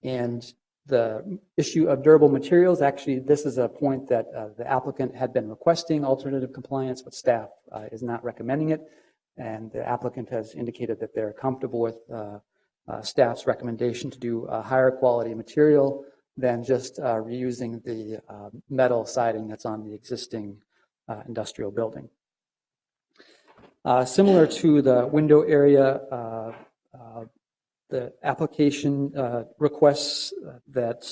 And the issue of durable materials, actually, this is a point that the applicant had been requesting alternative compliance, but staff is not recommending it. And the applicant has indicated that they're comfortable with staff's recommendation to do a higher quality material than just reusing the metal siding that's on the existing industrial building. Similar to the window area, the application requests that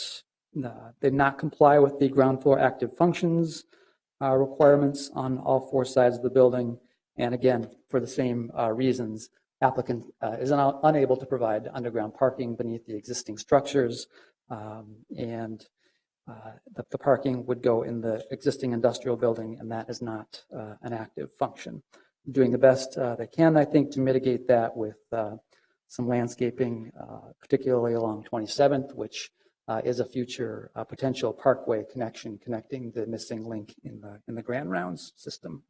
they not comply with the ground floor active functions requirements on all 4 sides of the building. And again, for the same reasons, applicant is unable to provide underground parking beneath the existing structures, and the parking would go in the existing industrial building, and that is not an active function. Doing the best they can, I think, to mitigate that with some landscaping, particularly along 27th, which is a future potential parkway connection connecting the missing link in the Grand Rounds system.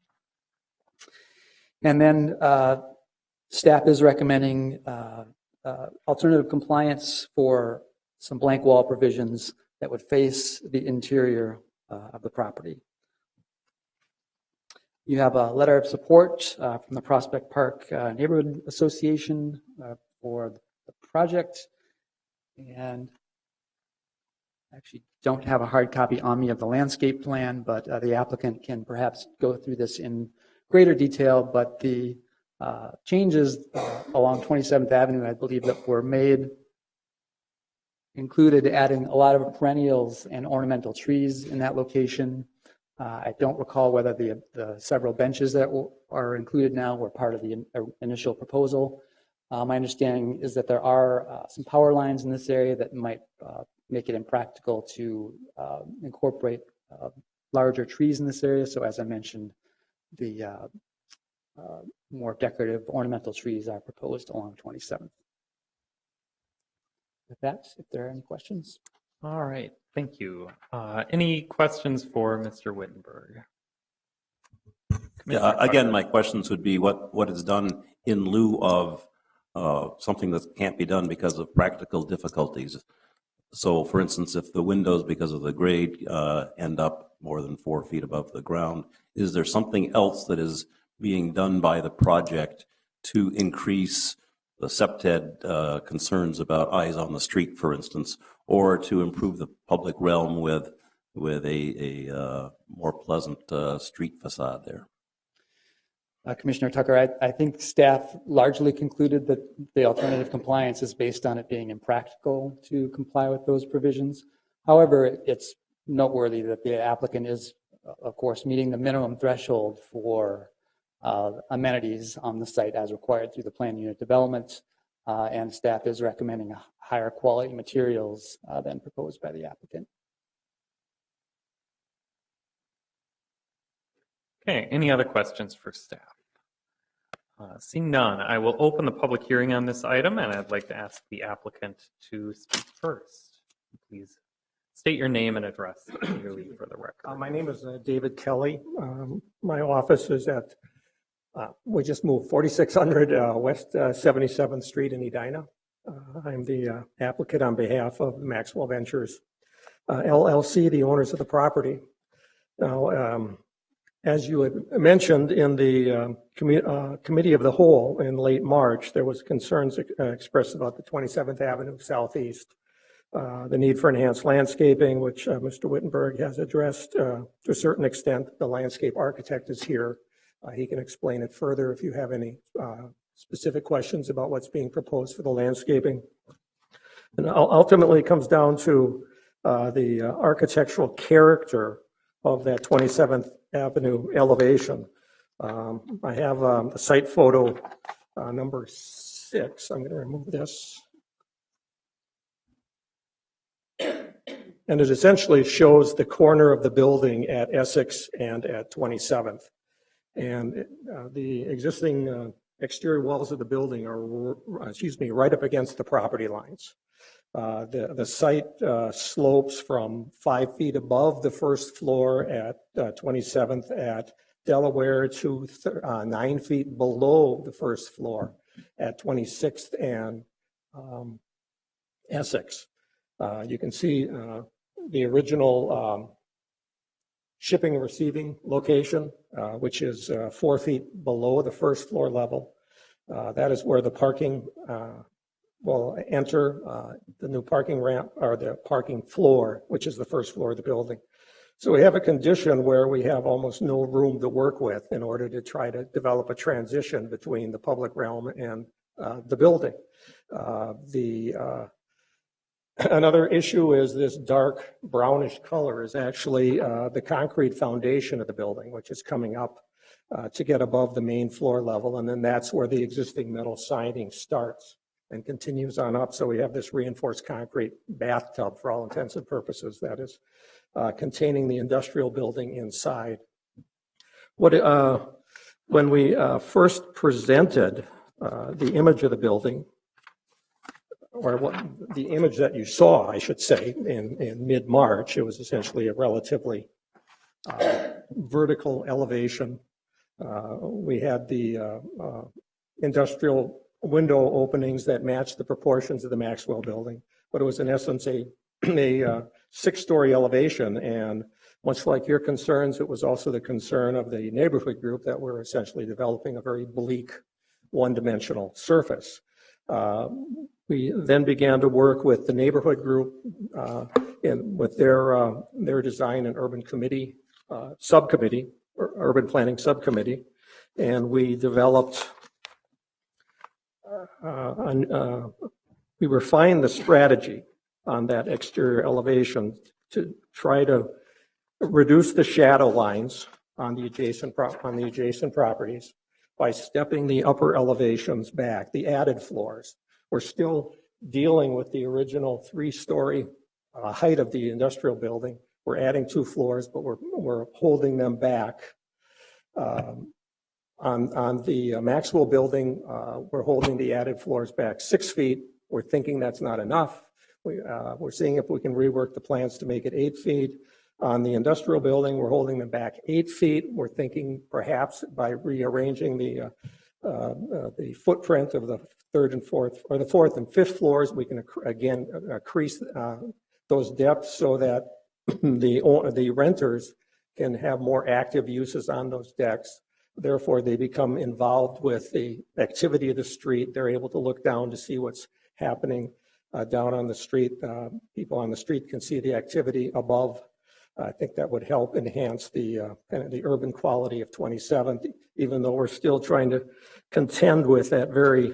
And then staff is recommending alternative compliance for some blank wall provisions that would face the interior of the property. You have a letter of support from the Prospect Park Neighborhood Association for the project, and I actually don't have a hard copy on me of the landscape plan, but the applicant can perhaps go through this in greater detail. But the changes along 27th Avenue, I believe, that were made included adding a lot of perennials and ornamental trees in that location. I don't recall whether the several benches that are included now were part of the initial proposal. My understanding is that there are some power lines in this area that might make it impractical to incorporate larger trees in this area. So as I mentioned, the more decorative ornamental trees are proposed along 27th. With that, if there are any questions. All right, thank you. Any questions for Mr. Wittenberg? Yeah, again, my questions would be what is done in lieu of something that can't be done because of practical difficulties. So, for instance, if the windows, because of the grade, end up more than 4 feet above the ground, is there something else that is being done by the project to increase the SEPTED concerns about eyes on the street, for instance, or to improve the public realm with a more pleasant street facade there? Commissioner Tucker, I think staff largely concluded that the alternative compliance is based on it being impractical to comply with those provisions. However, it's noteworthy that the applicant is, of course, meeting the minimum threshold for amenities on the site as required through the plan unit development, and staff is recommending higher quality materials than proposed by the applicant. Okay, any other questions for staff? Seeing none, I will open the public hearing on this item, and I'd like to ask the applicant to speak first. Please state your name and address clearly for the record. My name is David Kelly. My office is at, we just moved 4600 West 77th Street in Edina. I'm the applicant on behalf of Maxwell Ventures LLC, the owners of the property. Now, as you had mentioned in the committee of the whole in late March, there was concerns expressed about the 27th Avenue Southeast, the need for enhanced landscaping, which Mr. Wittenberg has addressed to a certain extent. The landscape architect is here He can explain it further if you have any specific questions about what's being proposed for the landscaping. And ultimately, it comes down to the architectural character of that 27th Avenue elevation. I have the site photo number 6. I'm going to remove this. And it essentially shows the corner of the building at Essex and at 27th. And the existing exterior walls of the building are, right up against the property lines. The site slopes from 5 feet above the first floor at 27th at Delaware to 9 feet below the first floor at 26th and Essex. You can see the original shipping and receiving location, which is 4 feet below the first floor level. That is where the parking will enter the new parking ramp, or the parking floor, which is the first floor of the building. So we have a condition where we have almost no room to work with in order to try to develop a transition between the public realm and the building. Another issue is this dark brownish color is actually the concrete foundation of the building, which is coming up to get above the main floor level. And then that's where the existing metal siding starts and continues on up. So we have this reinforced concrete bathtub, for all intents and purposes, that is containing the industrial building inside. When we first presented the image of the building, or the image that you saw, I should say, in mid-March, it was essentially a relatively vertical elevation. We had the industrial window openings that matched the proportions of the Maxwell building, but it was in essence a 6-story elevation. And much like your concerns, it was also the concern of the neighborhood group that we're essentially developing a very bleak, one-dimensional surface. We then began to work with the neighborhood group with their design and urban committee subcommittee, or urban planning subcommittee, and we developed we refined the strategy on that exterior elevation to try to reduce the shadow lines on the adjacent properties by stepping the upper elevations back, the added floors. We're still dealing with the original 3-story height of the industrial building. We're adding 2 floors, but we're holding them back. On the Maxwell building, we're holding the added floors back 6 feet. We're thinking that's not enough. We're seeing if we can rework the plans to make it 8 feet. On the industrial building, we're holding them back 8 feet. We're thinking perhaps by rearranging the footprint of the 3rd and 4th, or the 4th and 5th floors, we can again increase those depths so that the renters can have more active uses on those decks. Therefore, they become involved with the activity of the street. They're able to look down to see what's happening down on the street. People on the street can see the activity above. I think that would help enhance the kind of the urban quality of 27th, even though we're still trying to contend with that very,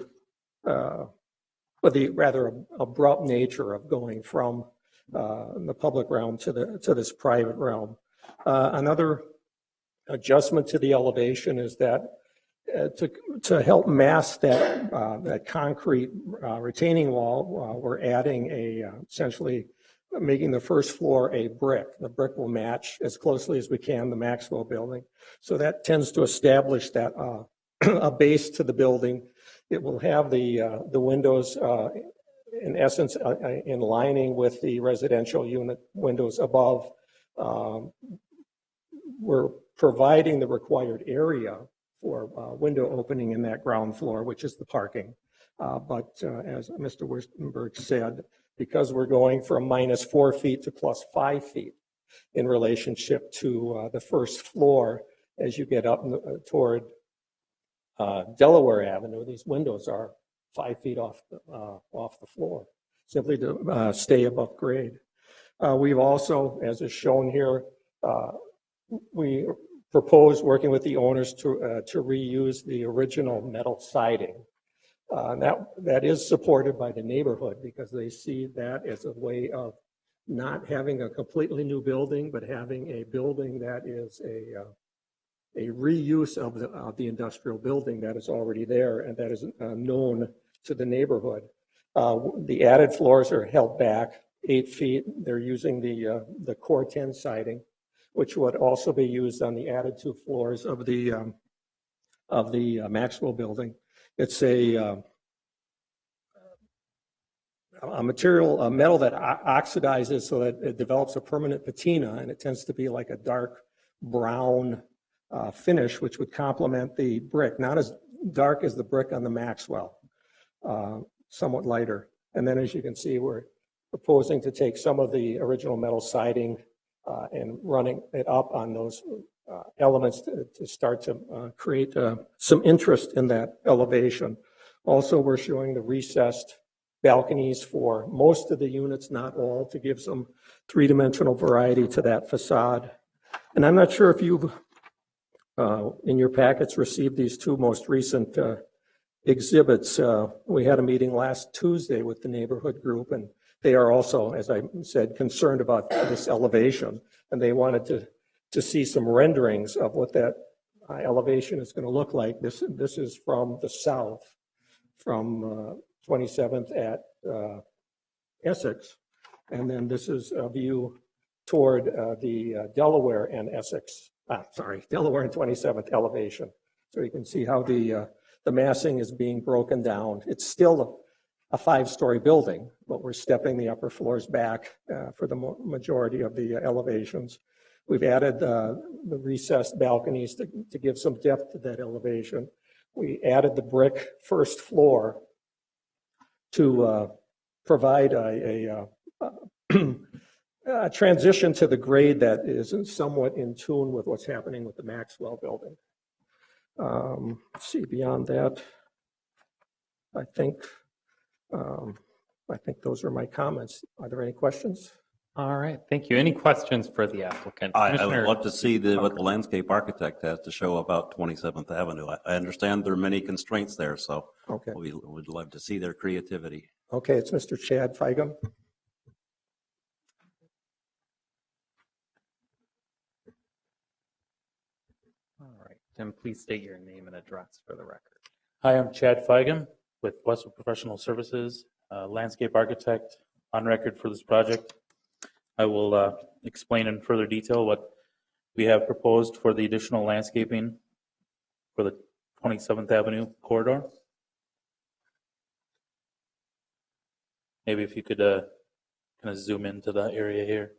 with the rather abrupt nature of going from the public realm to this private realm. Another adjustment to the elevation is that to help mask that concrete retaining wall, we're adding essentially making the first floor a brick. The brick will match as closely as we can the Maxwell building. So that tends to establish that a base to the building. It will have the windows in essence in lining with the residential unit windows above. We're providing the required area for window opening in that ground floor, which is the parking. But as Mr. Wurstenberg said, because we're going from -4 feet to +5 feet in relationship to the first floor, as you get up toward Delaware Avenue, these windows are 5 feet off the floor, simply to stay above grade. We've also, as is shown here, we proposed, working with the owners, to reuse the original metal siding. That is supported by the neighborhood because they see that as a way of not having a completely new building, but having a building that is a reuse of the industrial building that is already there and that is known to the neighborhood. The added floors are held back 8 feet. They're using the core 10 siding, which would also be used on the added 2 floors of the Maxwell building. It's a material, a metal that oxidizes so that it develops a permanent patina, and it tends to be like a dark brown finish, which would complement the brick. Not as dark as the brick on the Maxwell, somewhat lighter. And then as you can see, we're proposing to take some of the original metal siding and running it up on those elements to start to create some interest in that elevation. Also, we're showing the recessed balconies for most of the units, not all, to give some three-dimensional variety to that facade. And I'm not sure if you've, in your packets, received these 2 most recent exhibits. We had a meeting last Tuesday with the neighborhood group, and they are also, as I said, concerned about this elevation, and they wanted to see some renderings of what that elevation is going to look like. This is from the south, from 27th at Essex, and then this is a view toward the Delaware and Essex, Delaware and 27th elevation. So you can see how the massing is being broken down. It's still a 5-story building, but we're stepping the upper floors back for the majority of the elevations. We've added the recessed balconies to give some depth to that elevation. We added the brick first floor to provide a transition to the grade that is somewhat in tune with what's happening with the Maxwell building. Let's see, beyond that, I think those are my comments. Are there any questions? All right, thank you. Any questions for the applicant? I would Commissioner love to see what the landscape architect has to show about 27th Avenue. I understand there are many constraints there, so Okay. we would love to see their creativity. Okay, it's Mr. Chad Feigum. All right, then please state your name and address for the record. Hi, I'm Chad Feigum with Westwood Professional Services, landscape architect on record for this project. I will explain in further detail what we have proposed for the additional landscaping for the 27th Avenue corridor. Maybe if you could kind of zoom into the area here.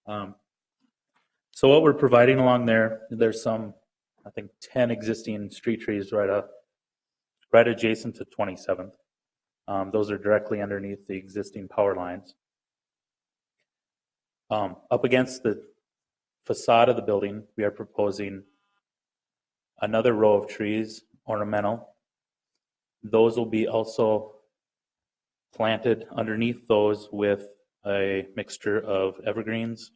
So what we're providing along there, there's some, I think, 10 existing street trees right adjacent to 27th. Those are directly underneath the existing power lines. Up against the facade of the building, we are proposing another row of trees, ornamental. Those will be also planted underneath those with a mixture of evergreens,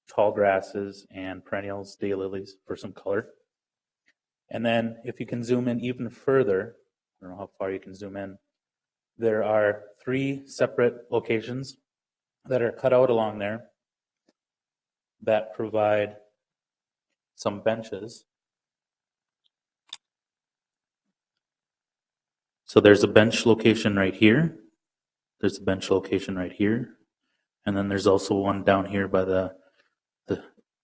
tall grasses, and perennials, daylilies for some color. And then if you can zoom in even further, I don't know how far you can zoom in, there are 3 separate locations that are cut out along there that provide some benches. So there's a bench location right here. There's a bench location right here. And then there's also one down here by the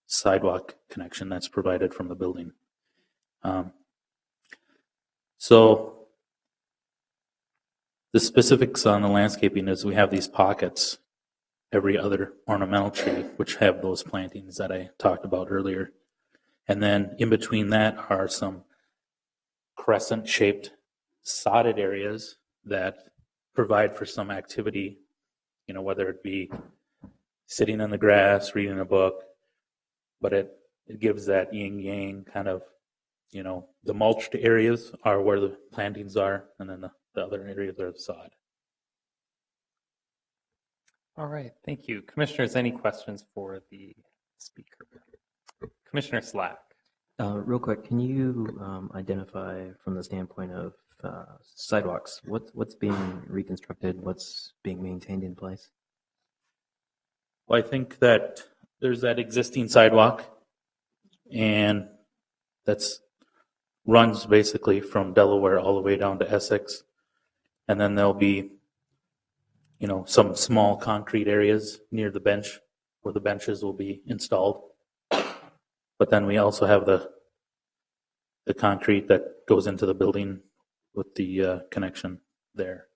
sidewalk connection that's provided from the building. So the specifics on the landscaping is we have these pockets, every other ornamental tree, which have those plantings that I talked about earlier. And then in between that are some crescent-shaped sodded areas that provide for some activity, whether it be sitting in the grass, reading a book, but it gives that yin-yang kind of, the mulched areas are where the plantings are, and then the other areas are the sod. All right, thank you. Commissioners, any questions for the speaker? Commissioner Slack. Real quick, can you identify from the standpoint of sidewalks, what's being reconstructed, what's being maintained in place? Well, I think that there's that existing sidewalk, and that's runs basically from Delaware all the way down to Essex. And then there'll be, some small concrete areas near the bench where the benches will be installed. But then we also have the concrete that goes into the building with the connection there.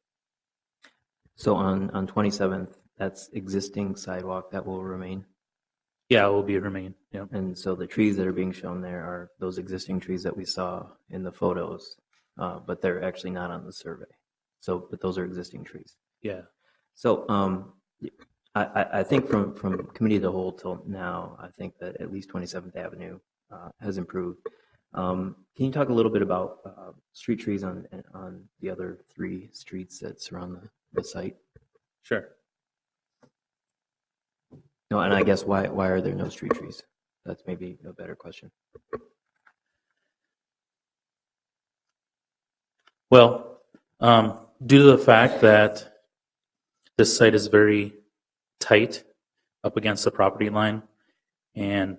So on 27th, that's existing sidewalk that will remain? Yeah, it will remain. Yeah. And so the trees that are being shown there are those existing trees that we saw in the photos, but they're actually not on the survey. But those are existing trees. Yeah. So I think from committee of the whole till now, I think that at least 27th Avenue has improved. Can you talk a little bit about street trees on the other 3 streets that surround the site? Sure. No, and I guess why are there no street trees? That's maybe a better question. Well, due to the fact that this site is very tight up against the property line, and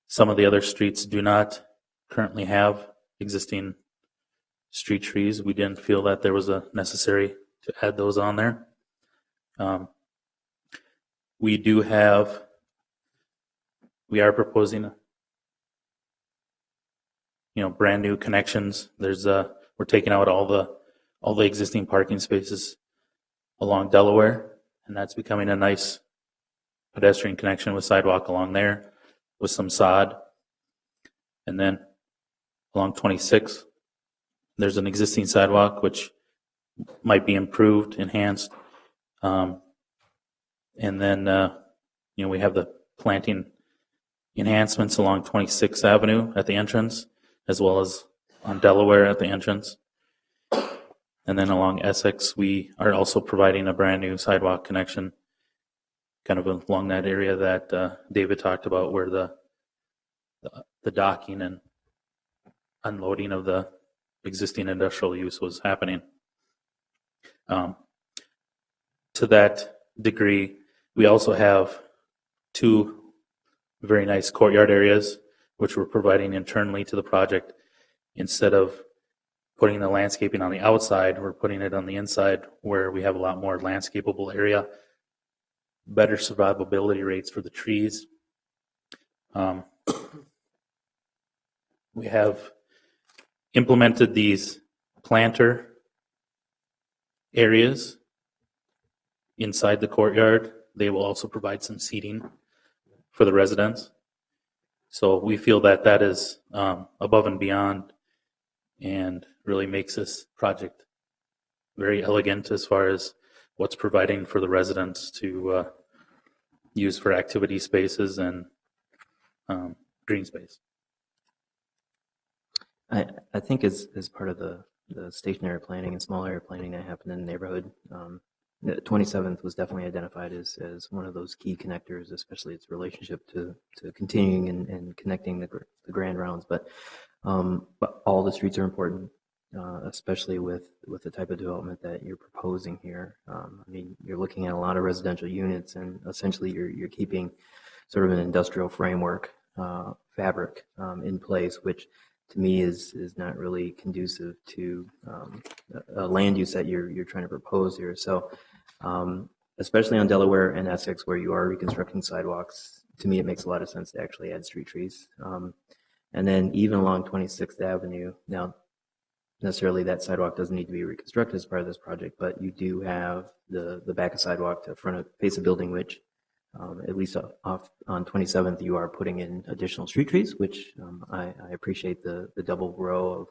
some of the other streets do not currently have existing street trees, we didn't feel that there was a necessary to add those on there. We are proposing, brand new connections. We're taking out all the existing parking spaces along Delaware, and that's becoming a nice pedestrian connection with sidewalk along there with some sod. And then along 26, there's an existing sidewalk which might be improved, enhanced. And then, we have the planting enhancements along 26th Avenue at the entrance, as well as on Delaware at the entrance. And then along Essex, we are also providing a brand new sidewalk connection kind of along that area that David talked about, where the docking and unloading of the existing industrial use was happening. To that degree, we also have 2 very nice courtyard areas, which we're providing internally to the project. Instead of putting the landscaping on the outside, we're putting it on the inside, where we have a lot more landscapable area, better survivability rates for the trees. We have implemented these planter areas inside the courtyard. They will also provide some seating for the residents. So we feel that that is above and beyond, and really makes this project very elegant as far as what's providing for the residents to use for activity spaces and green space. I think as part of the stationary planning and small area planning that happened in the neighborhood, the 27th was definitely identified as one of those key connectors, especially its relationship to continuing and connecting the grand rounds. But all the streets are important, especially with the type of development that you're proposing here. You're looking at a lot of residential units, and essentially you're keeping sort of an industrial framework fabric in place, which to me is not really conducive to a land use that you're trying to propose here. So especially on Delaware and Essex, where you are reconstructing sidewalks, to me it makes a lot of sense to actually add street trees. And then even along 26th Avenue, now necessarily that sidewalk doesn't need to be reconstructed as part of this project, but you do have the back of sidewalk to face a building, which at least off on 27th, you are putting in additional street trees, which I appreciate the double row of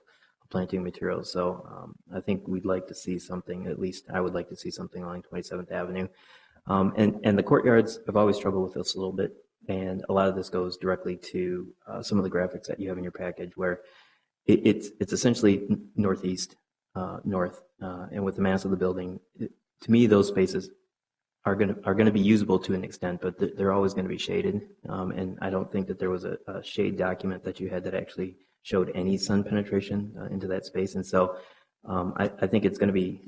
planting materials. So I think we'd like to see something, at least I would like to see something along 27th Avenue. And the courtyards, I've always struggled with this a little bit. And a lot of this goes directly to some of the graphics that you have in your package, where it's essentially northeast, north, and with the mass of the building, to me, those spaces are going to be usable to an extent, but they're always going to be shaded. And I don't think that there was a shade document that you had that actually showed any sun penetration into that space. And so I think it's going to be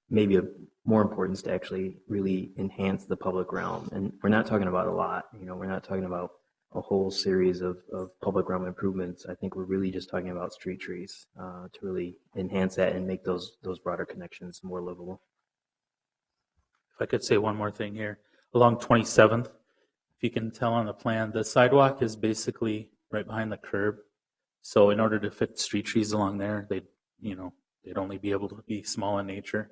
maybe of more importance to actually really enhance the public realm. And we're not talking about a lot. We're not talking about a whole series of public realm improvements. I think we're really just talking about street trees to really enhance that and make those broader connections more livable. If I could say one more thing here. Along 27th, if you can tell on the plan, the sidewalk is basically right behind the curb. So in order to fit street trees along there, they'd only be able to be small in nature.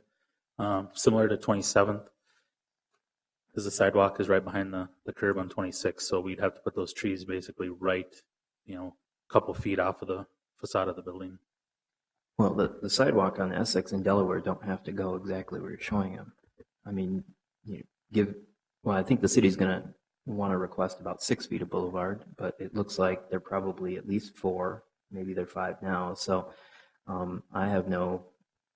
Similar to 27th, because the sidewalk is right behind the curb on 26. So we'd have to put those trees basically right, a couple feet off of the facade of the building. Well, the sidewalk on Essex and Delaware don't have to go exactly where you're showing them. I mean, I think the city's going to want to request about 6 feet of boulevard, but it looks like they're probably at least 4, maybe they're 5 now. So I have no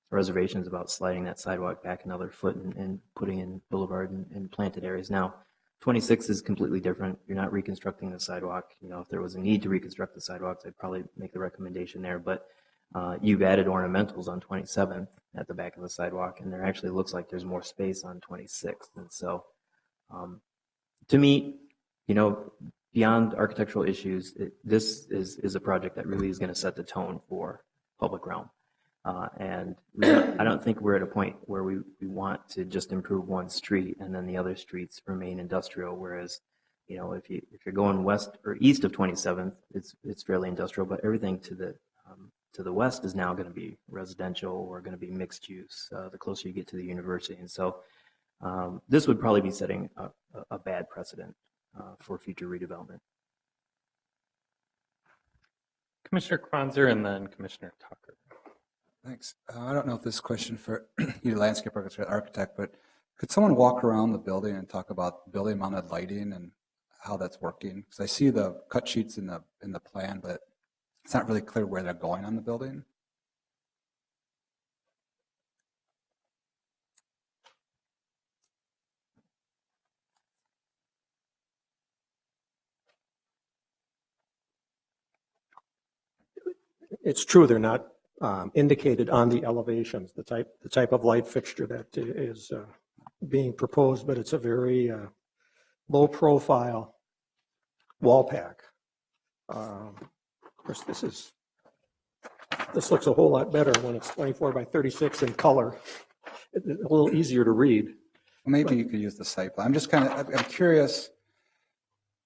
reservations about sliding that sidewalk back another foot and putting in boulevard and planted areas. Now, 26 is completely different. You're not reconstructing the sidewalk. If there was a need to reconstruct the sidewalks, I'd probably make the recommendation there. But you've added ornamentals on 27th at the back of the sidewalk, and there actually looks like there's more space on 26th. And so, to me, beyond architectural issues, this is a project that really is going to set the tone for public realm. And I don't think we're at a point where we want to just improve one street and then the other streets remain industrial. Whereas, if you're going west or east of 27th, it's fairly industrial, but everything to the west is now going to be residential or going to be mixed use the closer you get to the university. And so this would probably be setting a bad precedent for future redevelopment. Commissioner Kronzer and then Commissioner Tucker. Thanks. I don't know if this is a question for you, landscape architect, but could someone walk around the building and talk about building mounted lighting and how that's working? Because I see the cut sheets in the plan, but it's not really clear where they're going on the building. It's true, they're not indicated on the elevations, the type of light fixture that is being proposed, but it's a very low profile wall pack. Of course, this looks a whole lot better when it's 24 by 36 in color. It's a little easier to read. Well, maybe you could use the site plan. I'm curious,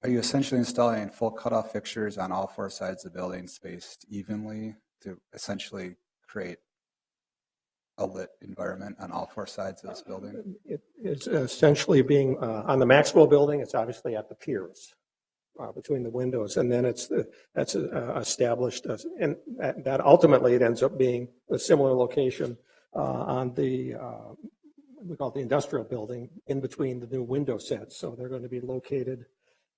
are you essentially installing full cutoff fixtures on all 4 sides of the building spaced evenly to essentially create a lit environment on all 4 sides of this building? It's essentially being, on the Maxwell building, it's obviously at the piers between the windows, and then that's established, and that ultimately it ends up being a similar location on the, we call it the industrial building, in between the new window sets. So they're going to be located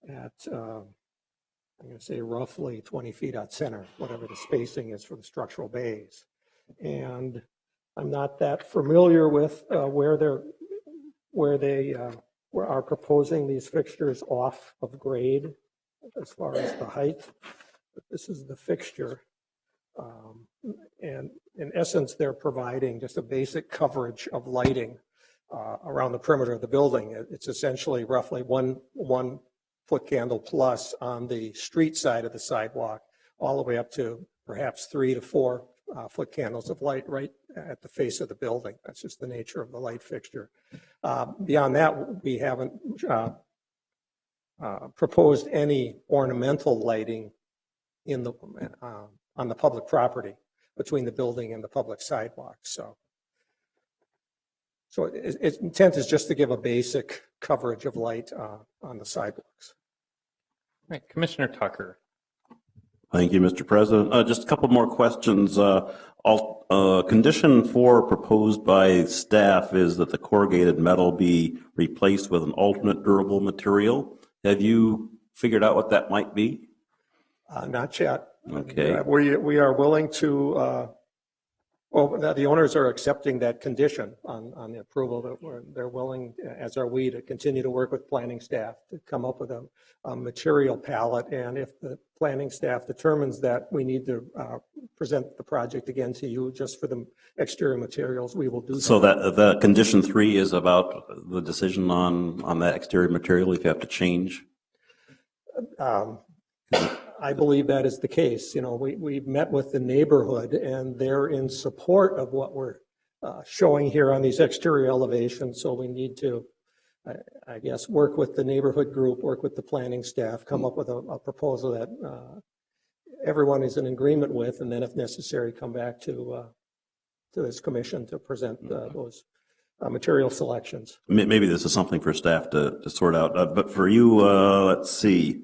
at, I'm going to say roughly 20 feet out center, whatever the spacing is for the structural bays. And I'm not that familiar with where they are proposing these fixtures off of grade as far as the height. But this is the fixture. And in essence, they're providing just a basic coverage of lighting around the perimeter of the building. It's essentially roughly one foot candle plus on the street side of the sidewalk, all the way up to perhaps 3 to 4 foot candles of light right at the face of the building. That's just the nature of the light fixture. Beyond that, we haven't proposed any ornamental lighting in the on the public property between the building and the public sidewalk. So its intent is just to give a basic coverage of light on the sidewalks. Right, Commissioner Tucker. Thank you, Mr. President. Just a couple more questions. Condition 4 proposed by staff is that the corrugated metal be replaced with an alternate durable material. Have you figured out what that might be? Not yet. Okay. We are willing to, Well, the owners are accepting that condition on the approval that they're willing, as are we, to continue to work with planning staff to come up with a material palette. And if the planning staff determines that we need to present the project again to you just for the exterior materials, we will do that. So that the condition 3 is about the decision on that exterior material if you have to change? I believe that is the case. You know, we've met with the neighborhood and they're in support of what we're showing here on these exterior elevations. So we need to, I guess, work with the neighborhood group, work with the planning staff, come up with a proposal that everyone is in agreement with, and then if necessary, come back to this commission to present those material selections. Maybe this is something for staff to sort out. But for you, let's see.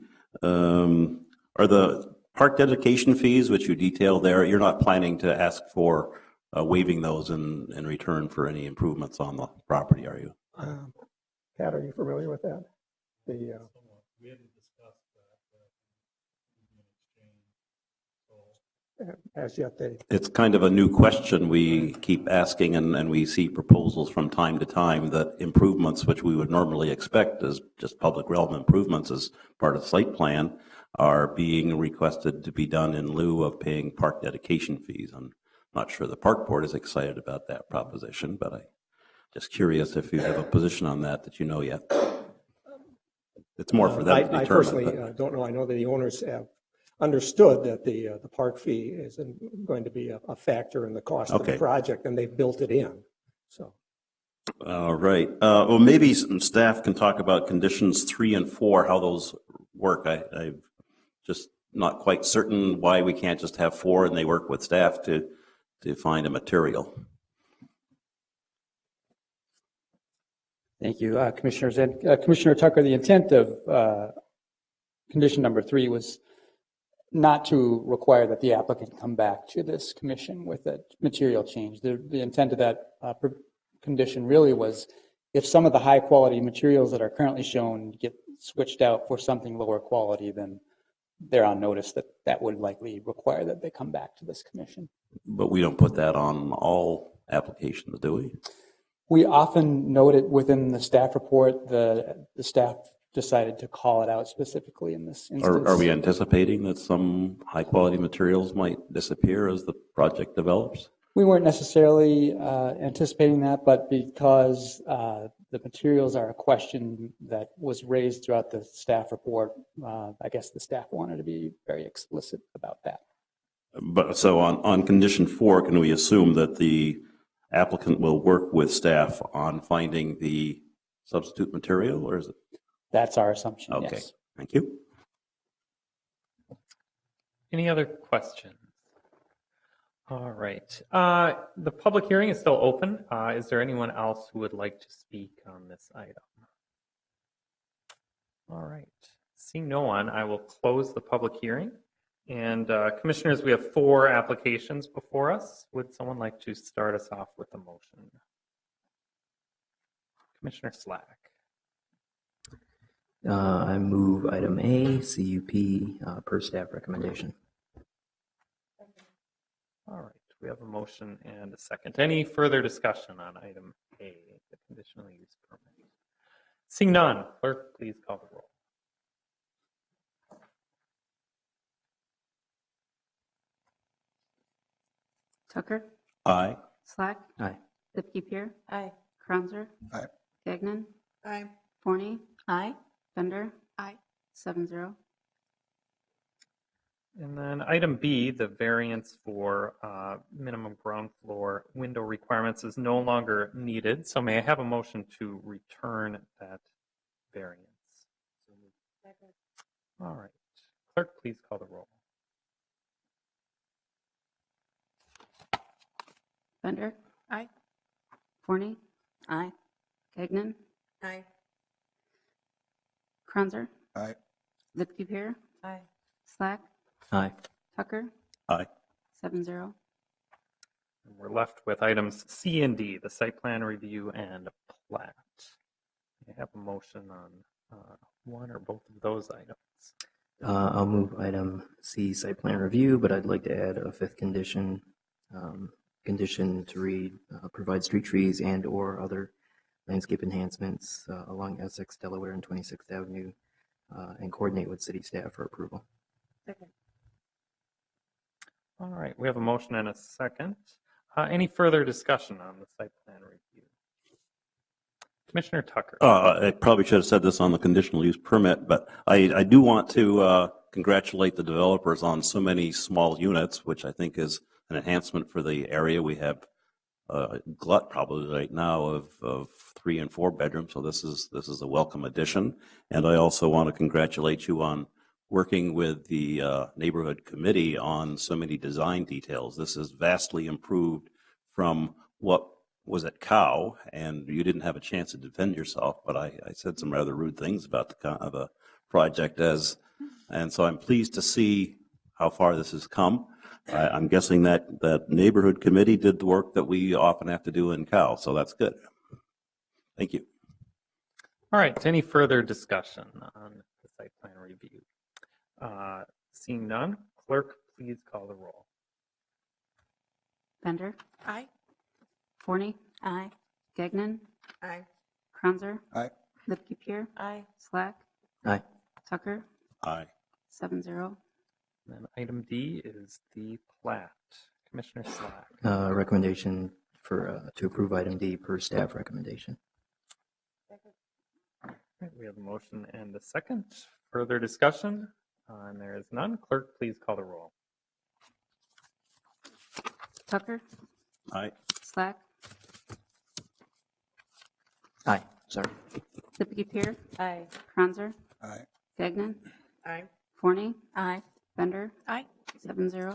Are the park dedication fees, which you detail there, you're not planning to ask for waiving those in return for any improvements on the property, are you? Pat, are you familiar with that? As yet, It's kind of a new question we keep asking, and we see proposals from time to time that improvements, which we would normally expect as just public realm improvements as part of the site plan, are being requested to be done in lieu of paying park dedication fees. I'm not sure the park board is excited about that proposition, but I'm just curious if you have a position on that you know yet. It's more for them to determine. I personally don't know. I know that the owners have understood that the park fee isn't going to be a factor in the cost of the project, and they've built it in. So. All right. Well, maybe some staff can talk about conditions 3 and 4, how those work. I'm just not quite certain why we can't just have 4 and they work with staff to find a material. Thank you, Commissioners. And Commissioner Tucker, the intent of condition number 3 was not to require that the applicant come back to this commission with a material change. The intent of that condition really was if some of the high quality materials that are currently shown get switched out for something lower quality, then they're on notice that would likely require that they come back to this commission. But we don't put that on all applications, do we? We often note it within the staff report. The staff decided to call it out specifically in this instance. Are we anticipating that some high quality materials might disappear as the project develops? We weren't necessarily anticipating that, but because the materials are a question that was raised throughout the staff report, I guess the staff wanted to be very explicit about that. But so on condition 4, can we assume that the applicant will work with staff on finding the substitute material, or is it? That's our assumption, okay. Yes. Thank you. Any other questions? All right. The public hearing is still open. Is there anyone else who would like to speak on this item? All right. Seeing no one, I will close the public hearing. And commissioners, we have 4 applications before us. Would someone like to start us off with a motion? Commissioner Slack. I move item A, CUP, per staff recommendation. All right, we have a motion and a second. Any further discussion on item A, the conditional use permit? Seeing none, clerk, please call the roll. Tucker? Aye. Slack? Aye. Lipke-Pier? Aye. Kranzer? Aye. Gagnon? Aye. Forney? Aye. Bender? Aye. 7-0. And then item B, the variance for minimum ground floor window requirements is no longer needed. So may I have a motion to return that variance? All right. Clerk, please call the roll. Bender? Aye. Forney? Aye. Gagnon? Aye. Kranzer? Aye. Lipke-Pier? Aye. Slack? Aye. Tucker? Aye. 7-0. And we're left with items C and D, the site plan review and plat. I have a motion on one or both of those items. I'll move item C, site plan review, but I'd like to add a 5th condition condition to read, provide street trees and/or other landscape enhancements along Essex, Delaware, and 26th Avenue, and coordinate with city staff for approval. All right, we have a motion and a second. Any further discussion on the site plan review? Commissioner Tucker. I probably should have said this on the conditional use permit, but I do want to congratulate the developers on so many small units, which I think is an enhancement for the area. We have a glut probably right now of 3 and 4 bedrooms, so this is a welcome addition. And I also want to congratulate you on working with the neighborhood committee on so many design details. This is vastly improved from what was at Cow, and you didn't have a chance to defend yourself, but I said some rather rude things about the project and so I'm pleased to see how far this has come. I'm guessing that neighborhood committee did the work that we often have to do in Cow, so that's good. Thank you. All right, any further discussion on the site plan review? Seeing none, clerk, please call the roll. Bender. Aye. Forney. Aye. Gagnon. Aye. Kranzer. Aye. Lipke-Pier. Aye. Slack. Aye. Tucker. Aye. 7-0. Then item D is the plat. Commissioner Slack. Recommendation for to approve item D per staff recommendation. All right, we have a motion and a second. Further discussion? And there is none. Clerk, please call the roll. Tucker. Aye. Slack. Aye. Sorry. Lipke-Pier. Aye. Kranzer. Aye. Gagnon. Aye. Forney. Aye. Bender. Aye. 7-0.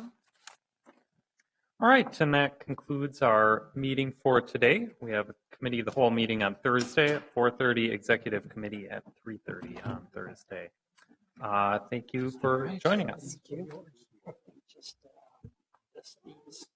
All right, and that concludes our meeting for today. We have a committee of the whole meeting on Thursday at 4:30, executive committee at 3:30 on Thursday. Thank you for joining us. Just, this, these.